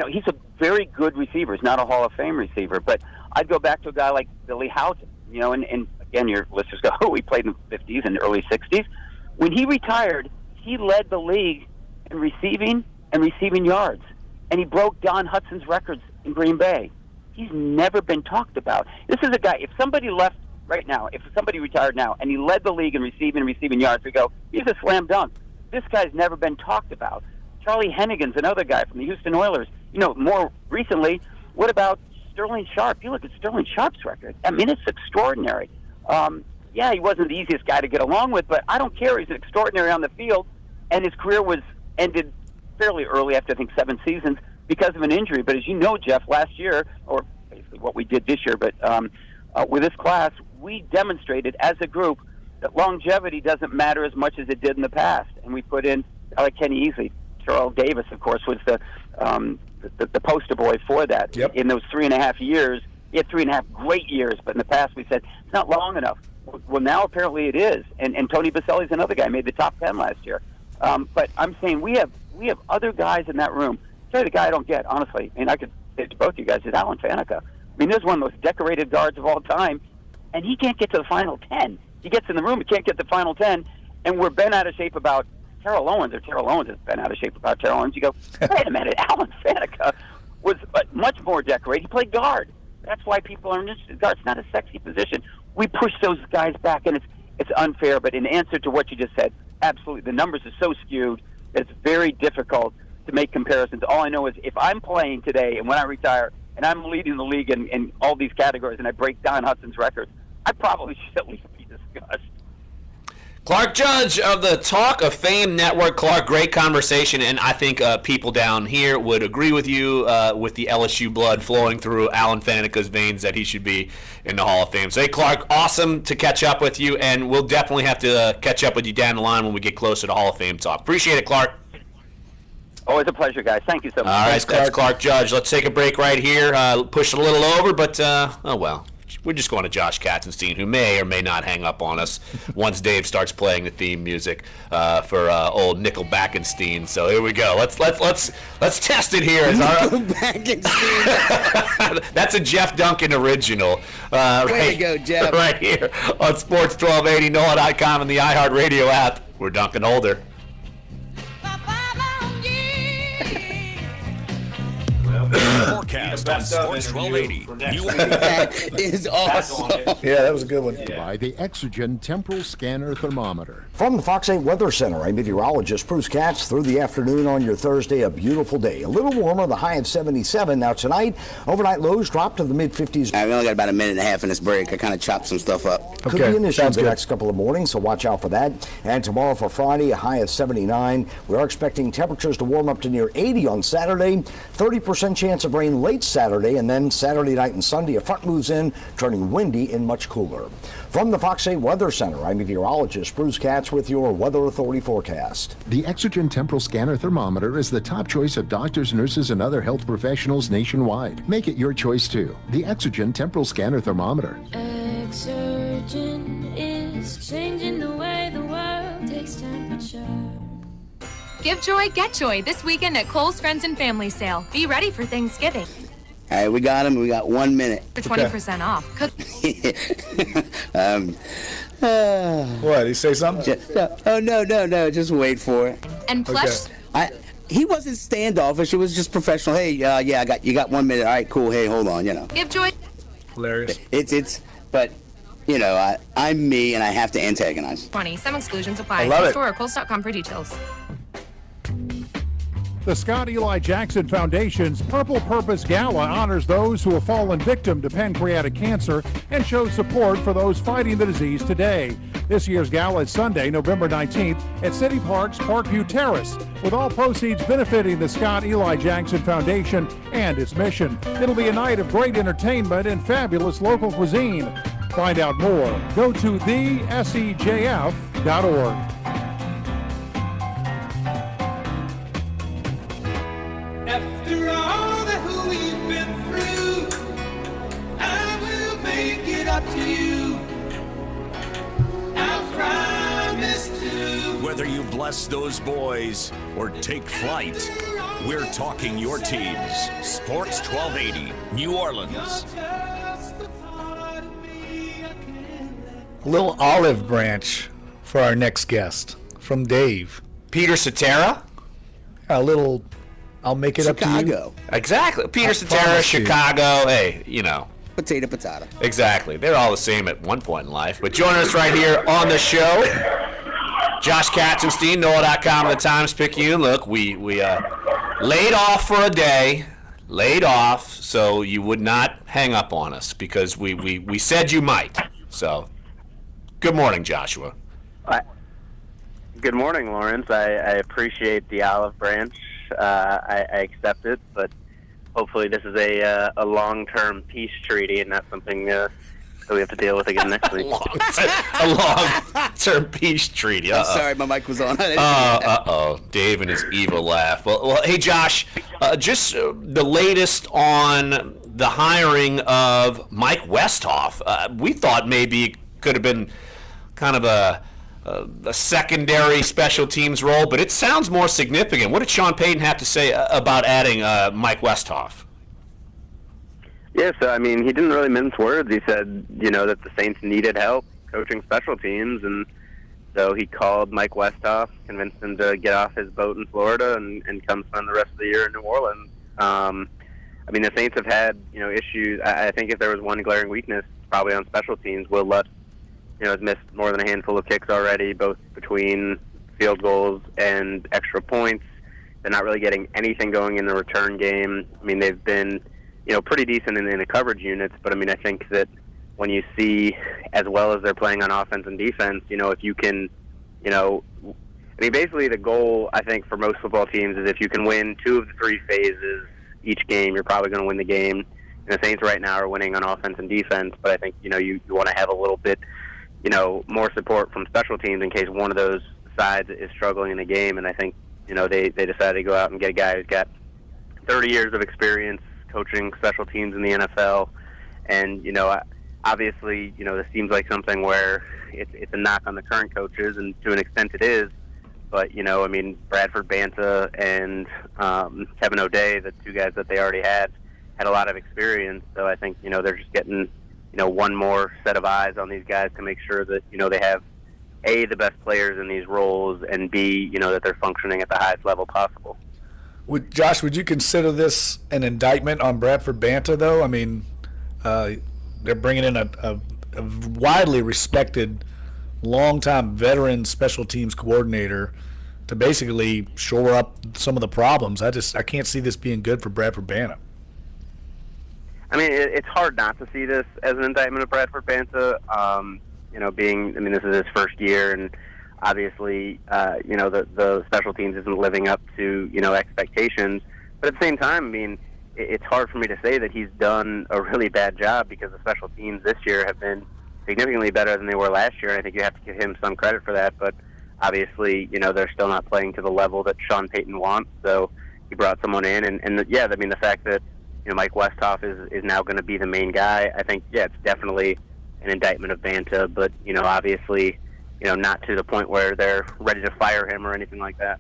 he's a very good receiver. He's not a Hall of Fame receiver, but I'd go back to a guy like Billy Houghton. And again, your listeners go, oh, he played in the 50s and early 60s. When he retired, he led the league in receiving yards, and he broke Don Hudson's records in Green Bay. He's never been talked about. This is a guy, if somebody left right now, if somebody retired now, and he led the league in receiving yards, we go, he's a slam dunk. This guy's never been talked about. Charlie Hennigan's another guy from the Houston Oilers. More recently, what about Sterling Sharp? You look at Sterling Sharp's record. I mean, it's extraordinary. Yeah, he wasn't the easiest guy to get along with, but I don't care. He's extraordinary on the field, and his career was ended fairly early after, I think, 7 seasons because of an injury. But as you know, Jeff, last year, or basically what we did this year, but with this class, we demonstrated as a group that longevity doesn't matter as much as it did in the past. And we put in, like Kenny Easley, Terrell Davis, of course, was the poster boy for that. Yep. In those 3.5 years, he had 3.5 great years, but in the past we said, it's not long enough. Well, now apparently it is. And Tony Baselli's another guy, made the top 10 last year. But I'm saying we have other guys in that room. I'll tell you the guy I don't get, honestly, and I could say it to both you guys, is Alan Faneca. I mean, there's one of the most decorated guards of all time, and he can't get to the final 10. He gets in the room, he can't get the final 10, and we're bent out of shape about Terrell Owens, or Terrell Owens has been out of shape about Terrell Owens. You go, wait a minute, Alan Faneca was much more decorated. He played guard. That's why people are interested in guard. It's not a sexy position. We push those guys back, and it's unfair. But in answer to what you just said, absolutely, the numbers are so skewed that it's very difficult to make comparisons. All I know is if I'm playing today and when I retire and I'm leading the league in all these categories and I break Don Hudson's record, I probably should at least be discussed. Clark Judge of the Talk of Fame Network. Clark, great conversation, and I think people down here would agree with you with the LSU blood flowing through Alan Faneca's veins that he should be in the Hall of Fame. So, hey, Clark, awesome to catch up with you, and we'll definitely have to catch up with you down the line when we get closer to Hall of Fame talk. Appreciate it, Clark. Always a pleasure, guys. Thank you so much. All right, that's Clark Judge. Let's take a break right here. Push it a little over, but, oh, well. We're just going to Josh Katzenstein, who may or may not hang up on us once Dave starts playing the theme music for old Nickelbackenstein. So here we go. Let's test it here. That's a Jeff Duncan original. Way to go, Jeff. Right here on Sports 1280, NOLA.com, and the iHeartRadio app. We're Duncan Holder. Forecast on Sports 1280. That is awesome. Yeah, that was a good one. By the Exogen Temporal Scanner Thermometer. From the Fox 8 Weather Center, I'm meteorologist Bruce Katz. Through the afternoon on your Thursday, a beautiful day. A little warmer, the high of 77. Now tonight, overnight lows drop to the mid-50s. We only got about a minute and a half in this break. I kind of chopped some stuff up. Could be an issue the next couple of mornings, so watch out for that. And tomorrow for Friday, a high of 79. We are expecting temperatures to warm up to near 80 on Saturday. 30% chance of rain late Saturday, and then Saturday night and Sunday, a front moves in, turning windy and much cooler. From the Fox 8 Weather Center, I'm meteorologist Bruce Katz with your Weather Authority forecast. The Exogen Temporal Scanner Thermometer is the top choice of doctors, nurses, and other health professionals nationwide. Make it your choice, too. The Exogen Temporal Scanner Thermometer. Exogen is changing the way the world takes temperature. Give joy, get joy this weekend at Kohl's Friends and Family Sale. Be ready for Thanksgiving. All right, we got him. We got 1 minute. For 20% off. What, did he say something? No. Just wait for it. And plush. He wasn't standoffish. It was just professional. Hey, you got 1 minute. All right, cool. Hey, hold on. Give joy. Hilarious. But I'm me, and I have to antagonize. 20. Some exclusions apply. I love it. Store or Kohls.com for details. The Scott Eli Jackson Foundation's Purple Purpose Gala honors those who have fallen victim to pancreatic cancer and shows support for those fighting the disease today. This year's gala is Sunday, November 19th at City Park's Parkview Terrace, with all proceeds benefiting the Scott Eli Jackson Foundation and its mission. It'll be a night of great entertainment and fabulous local cuisine. Find out more. Go to thesejf.org. After all that we've been through, I will make it up to you. Whether you bless those boys or take flight, we're talking your teams. Sports 1280, New Orleans. A little olive branch for our next guest from Dave. Peter Cetera? A little, I'll make it Chicago. up to you. Exactly. Peter I Cetera, promise you. Chicago. Hey, you know. Potato, potato. Exactly. They're all the same at one point in life. But joining us right here on the show, Josh Katzenstein, NOLA.com, the Times-Picayune. Look, we laid off for a day. Laid off so you would not hang up on us because we said you might. So, good morning, Joshua. Good morning, Lawrence. I appreciate the olive branch. I accept it, but hopefully this is a long-term peace treaty and not something that we have to deal with again next week. A long-term peace treaty. I'm sorry, my mic was on. Dave and his evil laugh. Well, hey, Josh, just the latest on the hiring of Mike Westhoff. We thought maybe it could have been kind of a secondary special teams role, but it sounds more significant. What did Sean Payton have to say about adding Mike Westhoff? Yeah, so, I mean, he didn't really mince words. He said, that the Saints needed help coaching special teams, and so he called Mike Westhoff, convinced him to get off his boat in Florida and come spend the rest of the year in New Orleans. I mean, the Saints have had, issues. I think if there was one glaring weakness, probably on special teams, Will Lutz, has missed more than a handful of kicks already, both between field goals and extra points. They're not really getting anything going in the return game. I mean, they've been, pretty decent in the coverage units, but I mean, I think that when you see as well as they're playing on offense and defense, if you can, basically the goal, I think, for most football teams is if you can win 2 of the 3 phases each game, you're probably going to win the game. And the Saints right now are winning on offense and defense, but I think, you want to have a little bit, more support from special teams in case one of those sides is struggling in the game. And I think, they decided to go out and get a guy who's got 30 years of experience coaching special teams in the NFL. And, obviously, this seems like something where it's a knock on the current coaches, and to an extent it is. But, Bradford Banta and Kevin O'Day, the 2 guys that they already had a lot of experience. So I think, they're just getting, one more set of eyes on these guys to make sure that, they have, A, the best players in these roles, and B, that they're functioning at the highest level possible. Josh, would you consider this an indictment on Bradford Banta, though? I mean, they're bringing in a widely respected, longtime veteran special teams coordinator to basically shore up some of the problems. I can't see this being good for Bradford Banta. I mean, it's hard not to see this as an indictment of Bradford Banta. This is his first year, and obviously, the special teams isn't living up to, expectations. But at the same time, I mean, it's hard for me to say that he's done a really bad job because the special teams this year have been significantly better than they were last year, and I think you have to give him some credit for that. But obviously, they're still not playing to the level that Sean Payton wants, so he brought someone in. The fact that, Mike Westhoff is now going to be the main guy, I think, it's definitely an indictment of Banta, but, obviously, not to the point where they're ready to fire him or anything like that.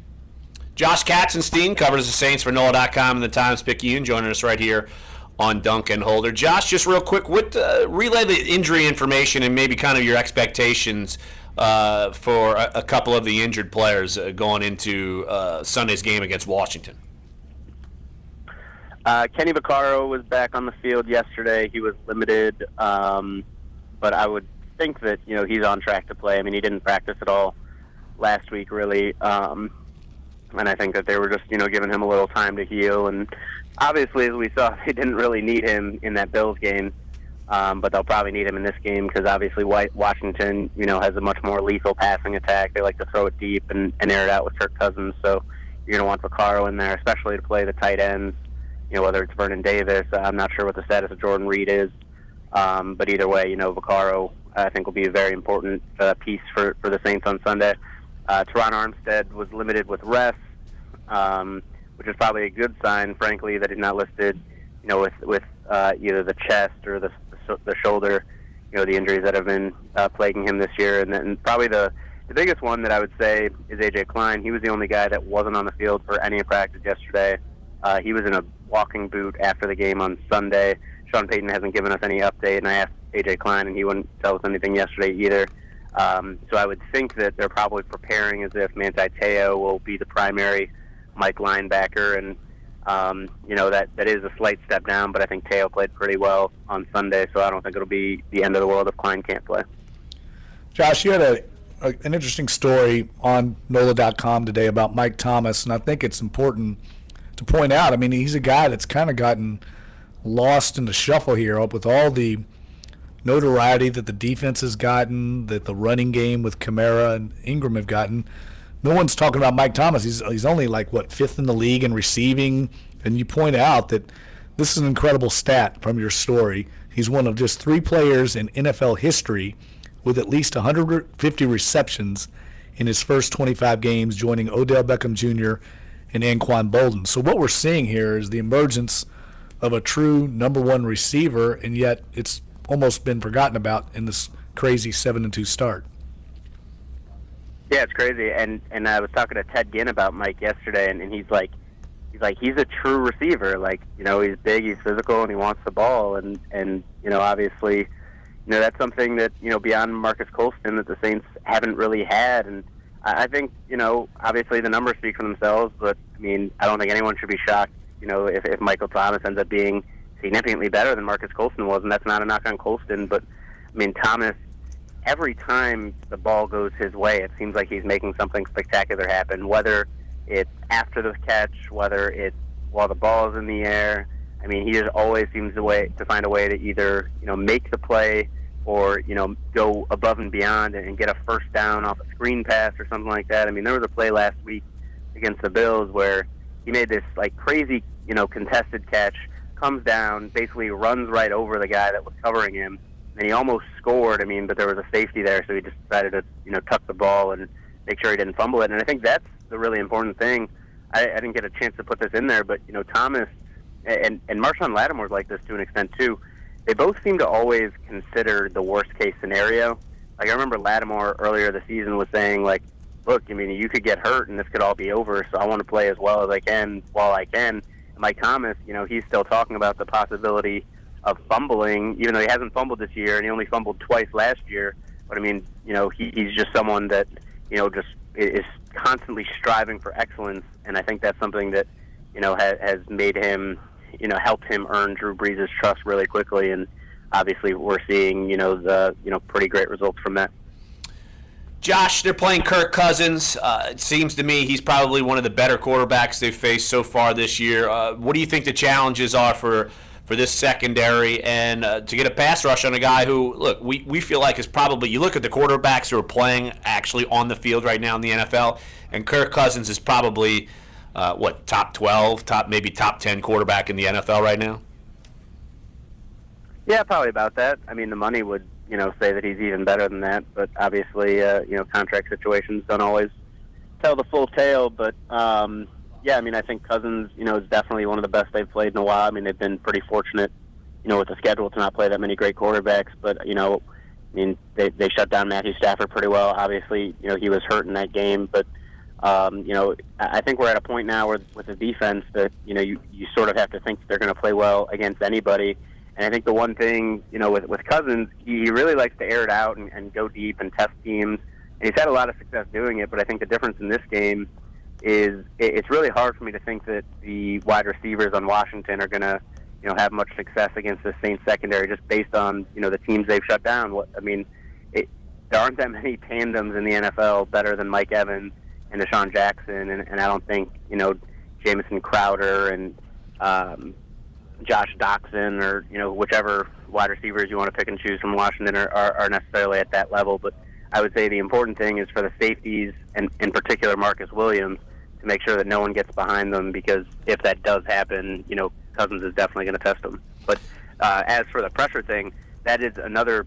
Josh Katzenstein covers the Saints for NOLA.com and the Times-Picayune, joining us right here on Dunc and Holder. Josh, just real quick, relay the injury information and maybe kind of your expectations for a couple of the injured players going into Sunday's game against Washington. Kenny Vaccaro was back on the field yesterday. He was limited, but I would think that he's on track to play. I mean, he didn't practice at all last week, really, and I think that they were just giving him a little time to heal. And obviously, as we saw, they didn't really need him in that Bills game, but they'll probably need him in this game because obviously Washington has a much more lethal passing attack. They like to throw it deep and air it out with Kirk Cousins, so you're going to want Vaccaro in there, especially to play the tight ends. Whether it's Vernon Davis, I'm not sure what the status of Jordan Reed is, but either way, Vaccaro I think will be a very important piece for the Saints on Sunday. Teron Armstead was limited with rest, which is probably a good sign, frankly, that he's not listed, with either the chest or the shoulder, the injuries that have been plaguing him this year. And then probably the The biggest one that I would say is A.J. Klein. He was the only guy that wasn't on the field for any practice yesterday. He was in a walking boot after the game on Sunday. Sean Payton hasn't given us any update, and I asked A.J. Klein, and he wouldn't tell us anything yesterday either. So I would think that they're probably preparing as if Manti Te'o will be the primary Mike linebacker, and that is a slight step down, but I think Te'o played pretty well on Sunday, so I don't think it'll be the end of the world if Klein can't play. Josh, you had an interesting story on NOLA.com today about Mike Thomas, and I think it's important to point out, I mean, he's a guy that's kind of gotten lost in the shuffle here with all the notoriety that the defense has gotten, that the running game with Kamara and Ingram have gotten. No one's talking about Mike Thomas. He's only fifth in the league in receiving, and you point out that this is an incredible stat from your story. He's one of just 3 players in NFL history with at least 150 receptions in his first 25 games, joining Odell Beckham Jr. and Anquan Bolden. So what we're seeing here is the emergence of a true number 1 receiver, and yet it's almost been forgotten about in this crazy 7-2 start. Yeah, it's crazy. And I was talking to Ted Ginn about Mike yesterday, and he's like he's a true receiver. He's big, he's physical, and he wants the ball. And obviously, that's something that, beyond Marcus Colston that the Saints haven't really had. And I think, obviously the numbers speak for themselves, but, I don't think anyone should be shocked, if Michael Thomas ends up being significantly better than Marcus Colston was, and that's not a knock on Colston, but, Thomas, every time the ball goes his way, it seems like he's making something spectacular happen, whether it's after the catch, whether it's while the ball is in the air. He just always seems to find a way to either, make the play or, go above and beyond and get a first down off a screen pass or something like that. There was a play last week against the Bills where he made this, crazy, contested catch, comes down, basically runs right over the guy that was covering him, and he almost scored, but there was a safety there, so he just decided to, tuck the ball and make sure he didn't fumble it. And I think that's the really important thing. I didn't get a chance to put this in there, but, Thomas and Marshawn Lattimore's like this to an extent, too. They both seem to always consider the worst-case scenario. I remember Lattimore earlier this season was saying, look, you could get hurt and this could all be over, so I want to play as well as I can while I can. And Mike Thomas, he's still talking about the possibility of fumbling, even though he hasn't fumbled this year, and he only fumbled twice last year. But, he's just someone that, just is constantly striving for excellence, and I think that's something that, has made him, helped him earn Drew Brees' trust really quickly, and obviously we're seeing, the pretty great results from that. Josh, they're playing Kirk Cousins. It seems to me he's probably one of the better quarterbacks they've faced so far this year. What do you think the challenges are for this secondary and to get a pass rush on a guy who, look, we feel like is probably, you look at the quarterbacks who are playing actually on the field right now in the NFL, and Kirk Cousins is probably, top 12, maybe top 10 quarterback in the NFL right now? Yeah, probably about that. The money would, say that he's even better than that, but obviously, contract situations don't always tell the full tale, but, I think Cousins, is definitely one of the best they've played in a while. They've been pretty fortunate, with the schedule to not play that many great quarterbacks, but, they shut down Matthew Stafford pretty well. Obviously, he was hurt in that game, but, I think we're at a point now where with the defense that, you sort of have to think they're going to play well against anybody. And I think the one thing, with Cousins, he really likes to air it out and go deep and test teams. And he's had a lot of success doing it, but I think the difference in this game is it's really hard for me to think that the wide receivers on Washington are going to, have much success against the Saints secondary just based on, the teams they've shut down. There aren't that many tandems in the NFL better than Mike Evans and Deshaun Jackson, and I don't think, Jamison Crowder and Josh Doxson or, whichever wide receivers you want to pick and choose from Washington are necessarily at that level. But I would say the important thing is for the safeties, and in particular Marcus Williams, to make sure that no one gets behind them, because if that does happen, Cousins is definitely going to test them. But as for the pressure thing, that is another,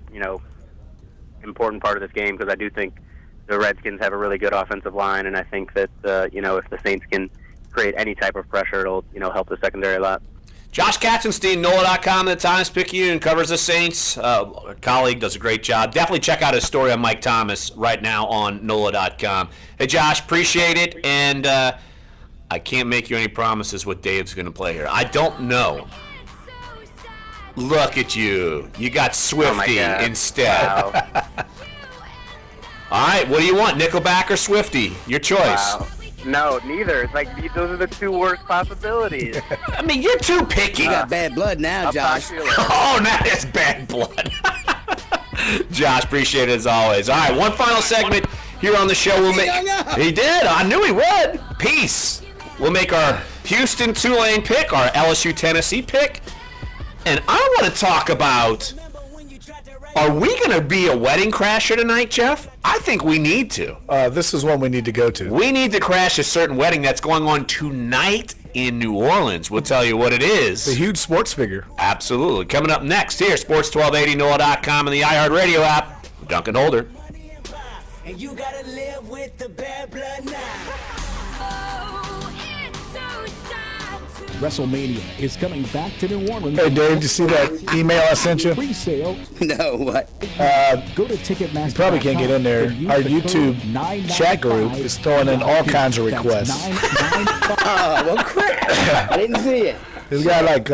important part of this game, because I do think the Redskins have a really good offensive line, and I think that, if the Saints can create any type of pressure, it'll, help the secondary a lot. Josh Katzenstein, NOLA.com, the Times-Picayune, covers the Saints. A colleague, does a great job. Definitely check out his story on Mike Thomas right now on NOLA.com. Hey, Josh, appreciate it. And I can't make you any promises what Dave's going to play here. I don't know. Look at you. You got Swifty instead. Wow. All right, what do you want, Nickelback or Swifty? Your choice. Wow. No, neither. It's like those are the two worst possibilities. I mean, you're too picky. You got bad blood now, Josh. Oh, now that's bad blood. Josh, appreciate it as always. All right, one final segment here on the show. He did. I knew he would. Peace. We'll make our Houston Tulane pick, our LSU Tennessee pick, and I want to talk about. Are we going to be a wedding crasher tonight, Jeff? I think we need to. This is one we need to go to. We need to crash a certain wedding that's going on tonight in New Orleans. We'll tell you what it is. The huge sports figure. Absolutely. Coming up next here, Sports 1280, NOLA.com, and the iHeartRadio app. Dunc and Holder. And you gotta live with the bad blood now. WrestleMania is coming back to New Orleans. Hey, Dave, did you see that email I sent you? Pre-sale. No, what? Go to Ticketmaster. You probably can't get in there. Our YouTube chat group is throwing in all kinds of requests. Oh, well, crap. I didn't see it. We've got like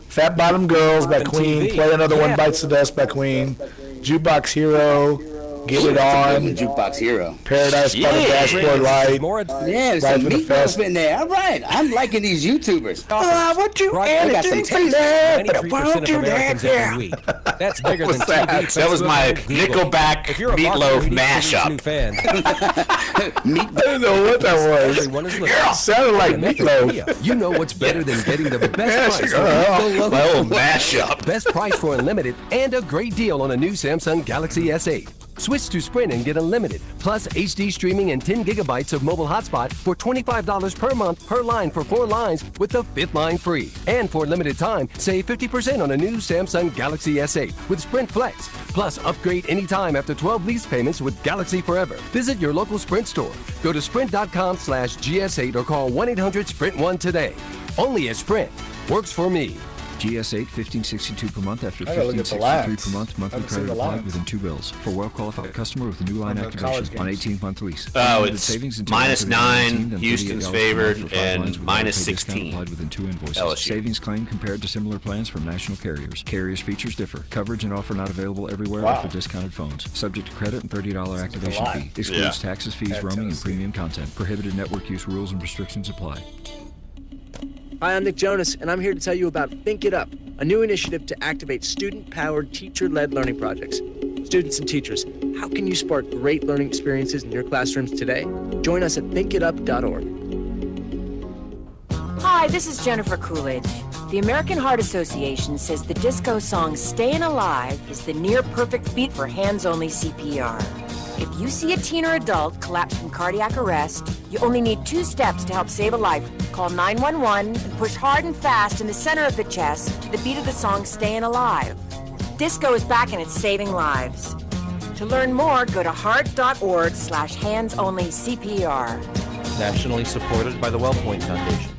Fat Bottom Girls by Queen, Play Another One Bites the Dust by Queen, Jukebox Hero, Get It On, Jukebox Hero, Paradise by the Dashboard Light. Yeah, there's some meatballs in there. All right, I'm liking these YouTubers. What you they got some taste. 93% of Americans every week. That's bigger than TV. That was my Nickelback Meatloaf mashup. I don't know what that was. It sounded like Meatloaf. You know what's better than getting the best price for my old mashup. Best price for unlimited and a great deal on a new Samsung Galaxy S8. Switch to Sprint and get unlimited, plus HD streaming and 10 gigabytes of mobile hotspot for $25 per month per line for 4 lines with the 5th line free. And for a limited time, save 50% on a new Samsung Galaxy S8 with Sprint Flex. Plus, upgrade anytime after 12 lease payments with Galaxy Forever. Visit your local Sprint store. Go to sprint.com/GS8 or call 1-800-SPRINT1 today. Only at Sprint. Works for me. GS8 1562 per month after I gotta look at the 1563 lines. per month. Monthly Haven't seen credit the applied lines. within 2 bills. For well-qualified customer with a new line On the college activation on games. 18-month lease. Oh, Unlimited it's savings until minus 2019, 9, then Houston's $38 favored, per month for 5 and lines with minus auto-pay discount 16. applied within 2 invoices. LSU. Savings claim compared to similar plans from national carriers. Carriers features differ. Coverage and offer not available everywhere Wow. or for discounted phones. Subject to credit and $30 activation lot. fee. Excludes Yeah. taxes, fees, At roaming, and Tennessee. premium content. Prohibited network use rules and restrictions apply. Hi, I'm Nick Jonas, and I'm here to tell you about Think It Up, a new initiative to activate student-powered, teacher-led learning projects. Students and teachers, how can you spark great learning experiences in your classrooms today? Join us at thinkitup.org. Hi, this is Jennifer Coolidge. The American Heart Association says the disco song Stayin' Alive is the near-perfect beat for hands-only CPR. If you see a teen or adult collapse from cardiac arrest, you only need 2 steps to help save a life. Call 911 and push hard and fast in the center of the chest to the beat of the song Stayin' Alive. Disco is back and it's saving lives. To learn more, go to heart.org/hands-only-CPR. Nationally supported by the WellPoint Foundation.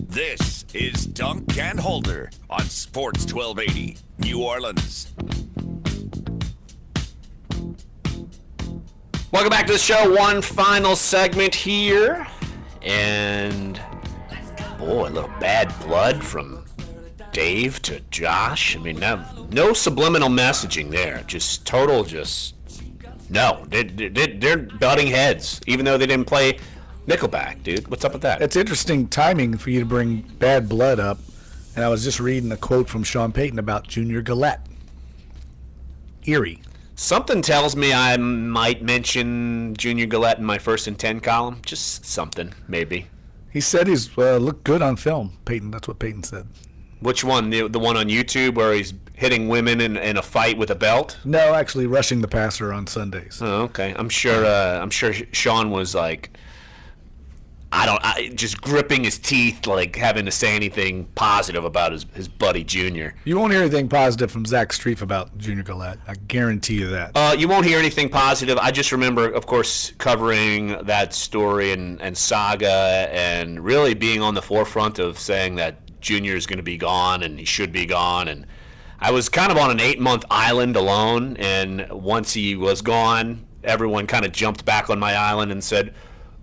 This is Dunc and Holder on Sports 1280, New Orleans. Welcome back to the show. One final segment here. And, boy, a little bad blood from Dave to Josh. I mean, no subliminal messaging there. Just total, no. They're butting heads, even though they didn't play Nickelback, dude. What's up with that? It's interesting timing for you to bring bad blood up. And I was just reading a quote from Sean Payton about Junior Gillette. Eerie. Something tells me I might mention Junior Gillette in my 1st and 10 column. Just something, maybe. He said he's looked good on film, Payton. That's what Payton said. Which one? The one on YouTube where he's hitting women in a fight with a belt? No, actually rushing the passer on Sundays. Oh, okay. I'm sure Sean was like just gripping his teeth, like having to say anything positive about his buddy Junior. You won't hear anything positive from Zach Streif about Junior Galette. I guarantee you that. You won't hear anything positive. I just remember, of course, covering that story and saga, and really being on the forefront of saying that Junior is going to be gone and he should be gone. And I was kind of on an 8-month island alone, and once he was gone, everyone kind of jumped back on my island and said,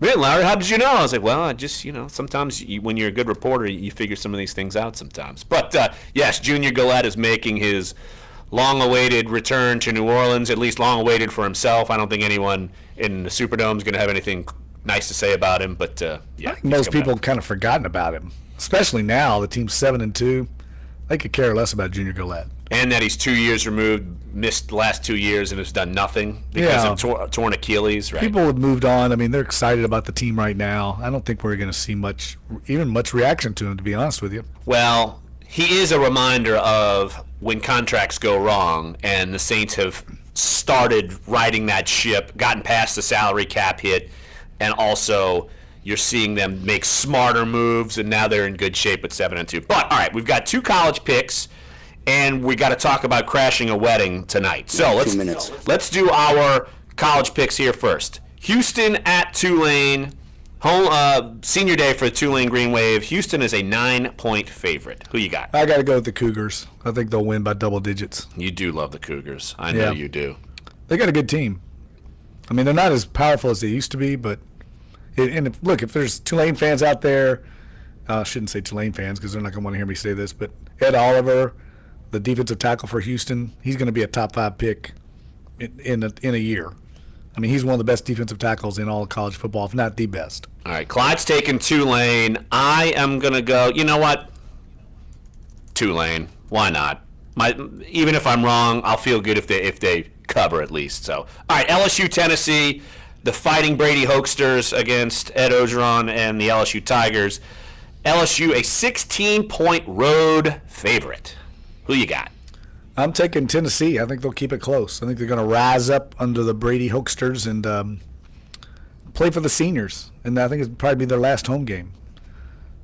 "Man, Larry, how did you know?" I was like, "Well, I just, sometimes when you're a good reporter, you figure some of these things out sometimes." But, yes, Junior Galette is making his long-awaited return to New Orleans, at least long-awaited for himself. I don't think anyone in the Superdome is going to have anything nice to say about him, but, yeah. Most people have kind of forgotten about him, especially now. The team's 7-2. They could care less about Junior Galette. And that he's 2 years removed, missed the last 2 years, and has done nothing because of torn Achilles. Right? People have moved on. I mean, they're excited about the team right now. I don't think we're going to see much reaction to him, to be honest with you. Well, he is a reminder of when contracts go wrong, and the Saints have started riding that ship, gotten past the salary cap hit, and also you're seeing them make smarter moves, and now they're in good shape at 7-2. But, all right, we've got 2 college picks. And we got to talk about crashing a wedding tonight. So let's do our college picks here first. Houston at Tulane. Home senior day for the Tulane Green Wave. Houston is a 9-point favorite. Who you got? I got to go with the Cougars. I think they'll win by double digits. You do love the Cougars. I know you do. They got a good team. I mean, they're not as powerful as they used to be, but if there's Tulane fans out there, I shouldn't say Tulane fans because they're not going to want to hear me say this, but Ed Oliver, the defensive tackle for Houston, he's going to be a top 5 pick in a year. I mean, he's one of the best defensive tackles in all of college football, if not the best. All right, Clyde's taking Tulane. I am going to go, you know what? Tulane. Why not? Even if I'm wrong, I'll feel good if they cover at least. So, all right, LSU, Tennessee, the Fighting Brady Hokesters against Ed Orgeron and the LSU Tigers. LSU, a 16-point road favorite. Who you got? I'm taking Tennessee. I think they'll keep it close. I think they're going to rise up under the Brady Hokesters and play for the seniors. And I think it'll probably be their last home game.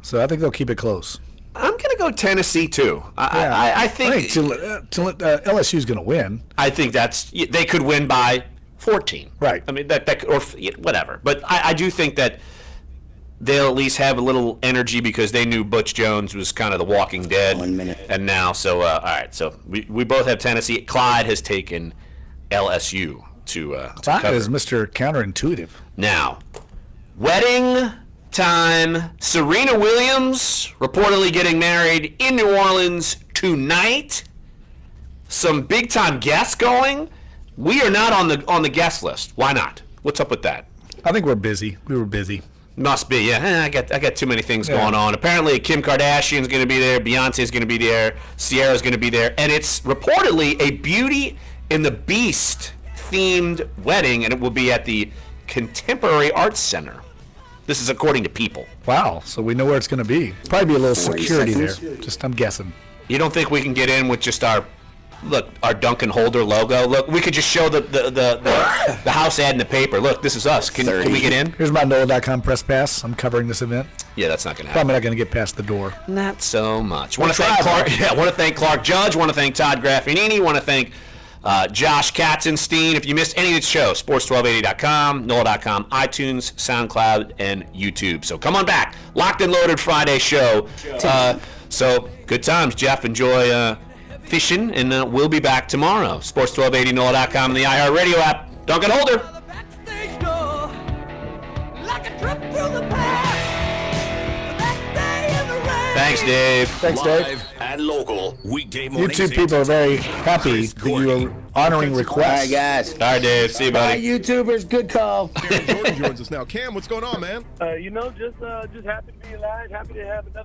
So I think they'll keep it close. I'm going to go Tennessee, too. I think LSU's going to win. I think they could win by 14. Right. I mean, that or whatever. But I do think that they'll at least have a little energy because they knew Butch Jones was kind of the Walking Dead. 1 minute. And now, all right. So we both have Tennessee. Clyde has taken LSU to Clyde cover. is Mr. Counterintuitive. Now, wedding time. Serena Williams reportedly getting married in New Orleans tonight. Some big-time guests going. We are not on the guest list. Why not? What's up with that? I think we're busy. We were busy. Must be, yeah. I got too many things going on. Apparently, Kim Kardashian's going to be there, Beyonce's going to be there, Sierra's going to be there, and it's reportedly a Beauty and the Beast themed wedding, and it will be at the Contemporary Arts Center. This is according to People. Wow, so we know where it's going to be. Probably be a little security there. I'm guessing. You don't think we can get in with just our Duncan Holder logo? Look, we could just show the house ad in the paper. Look, this is us. Can we get in? Here's my NOLA.com press pass. I'm covering this event. Yeah, that's not going to happen. Probably not going to get past the door. Not so much. Want to thank Clark Judge. Want to thank Todd Graffinini. Want to thank Josh Katzenstein. If you missed any of the show, sports1280.com, NOLA.com, iTunes, SoundCloud, and YouTube. So come on back. Locked and Loaded Friday show. So good times, Jeff. Enjoy fishing, and we'll be back tomorrow. Sports 1280, NOLA.com, and the iHeartRadio app. Duncan Holder. Thanks, Dave. Thanks, Dave. Live and local weekday mornings. YouTube people are very happy that you are honoring requests. All right, guys. All right, Dave. See you, buddy. Bye, YouTubers. Good call. Cam Jordan joins us now. Cam, what's going on, man? Just happy to be alive. Happy to have another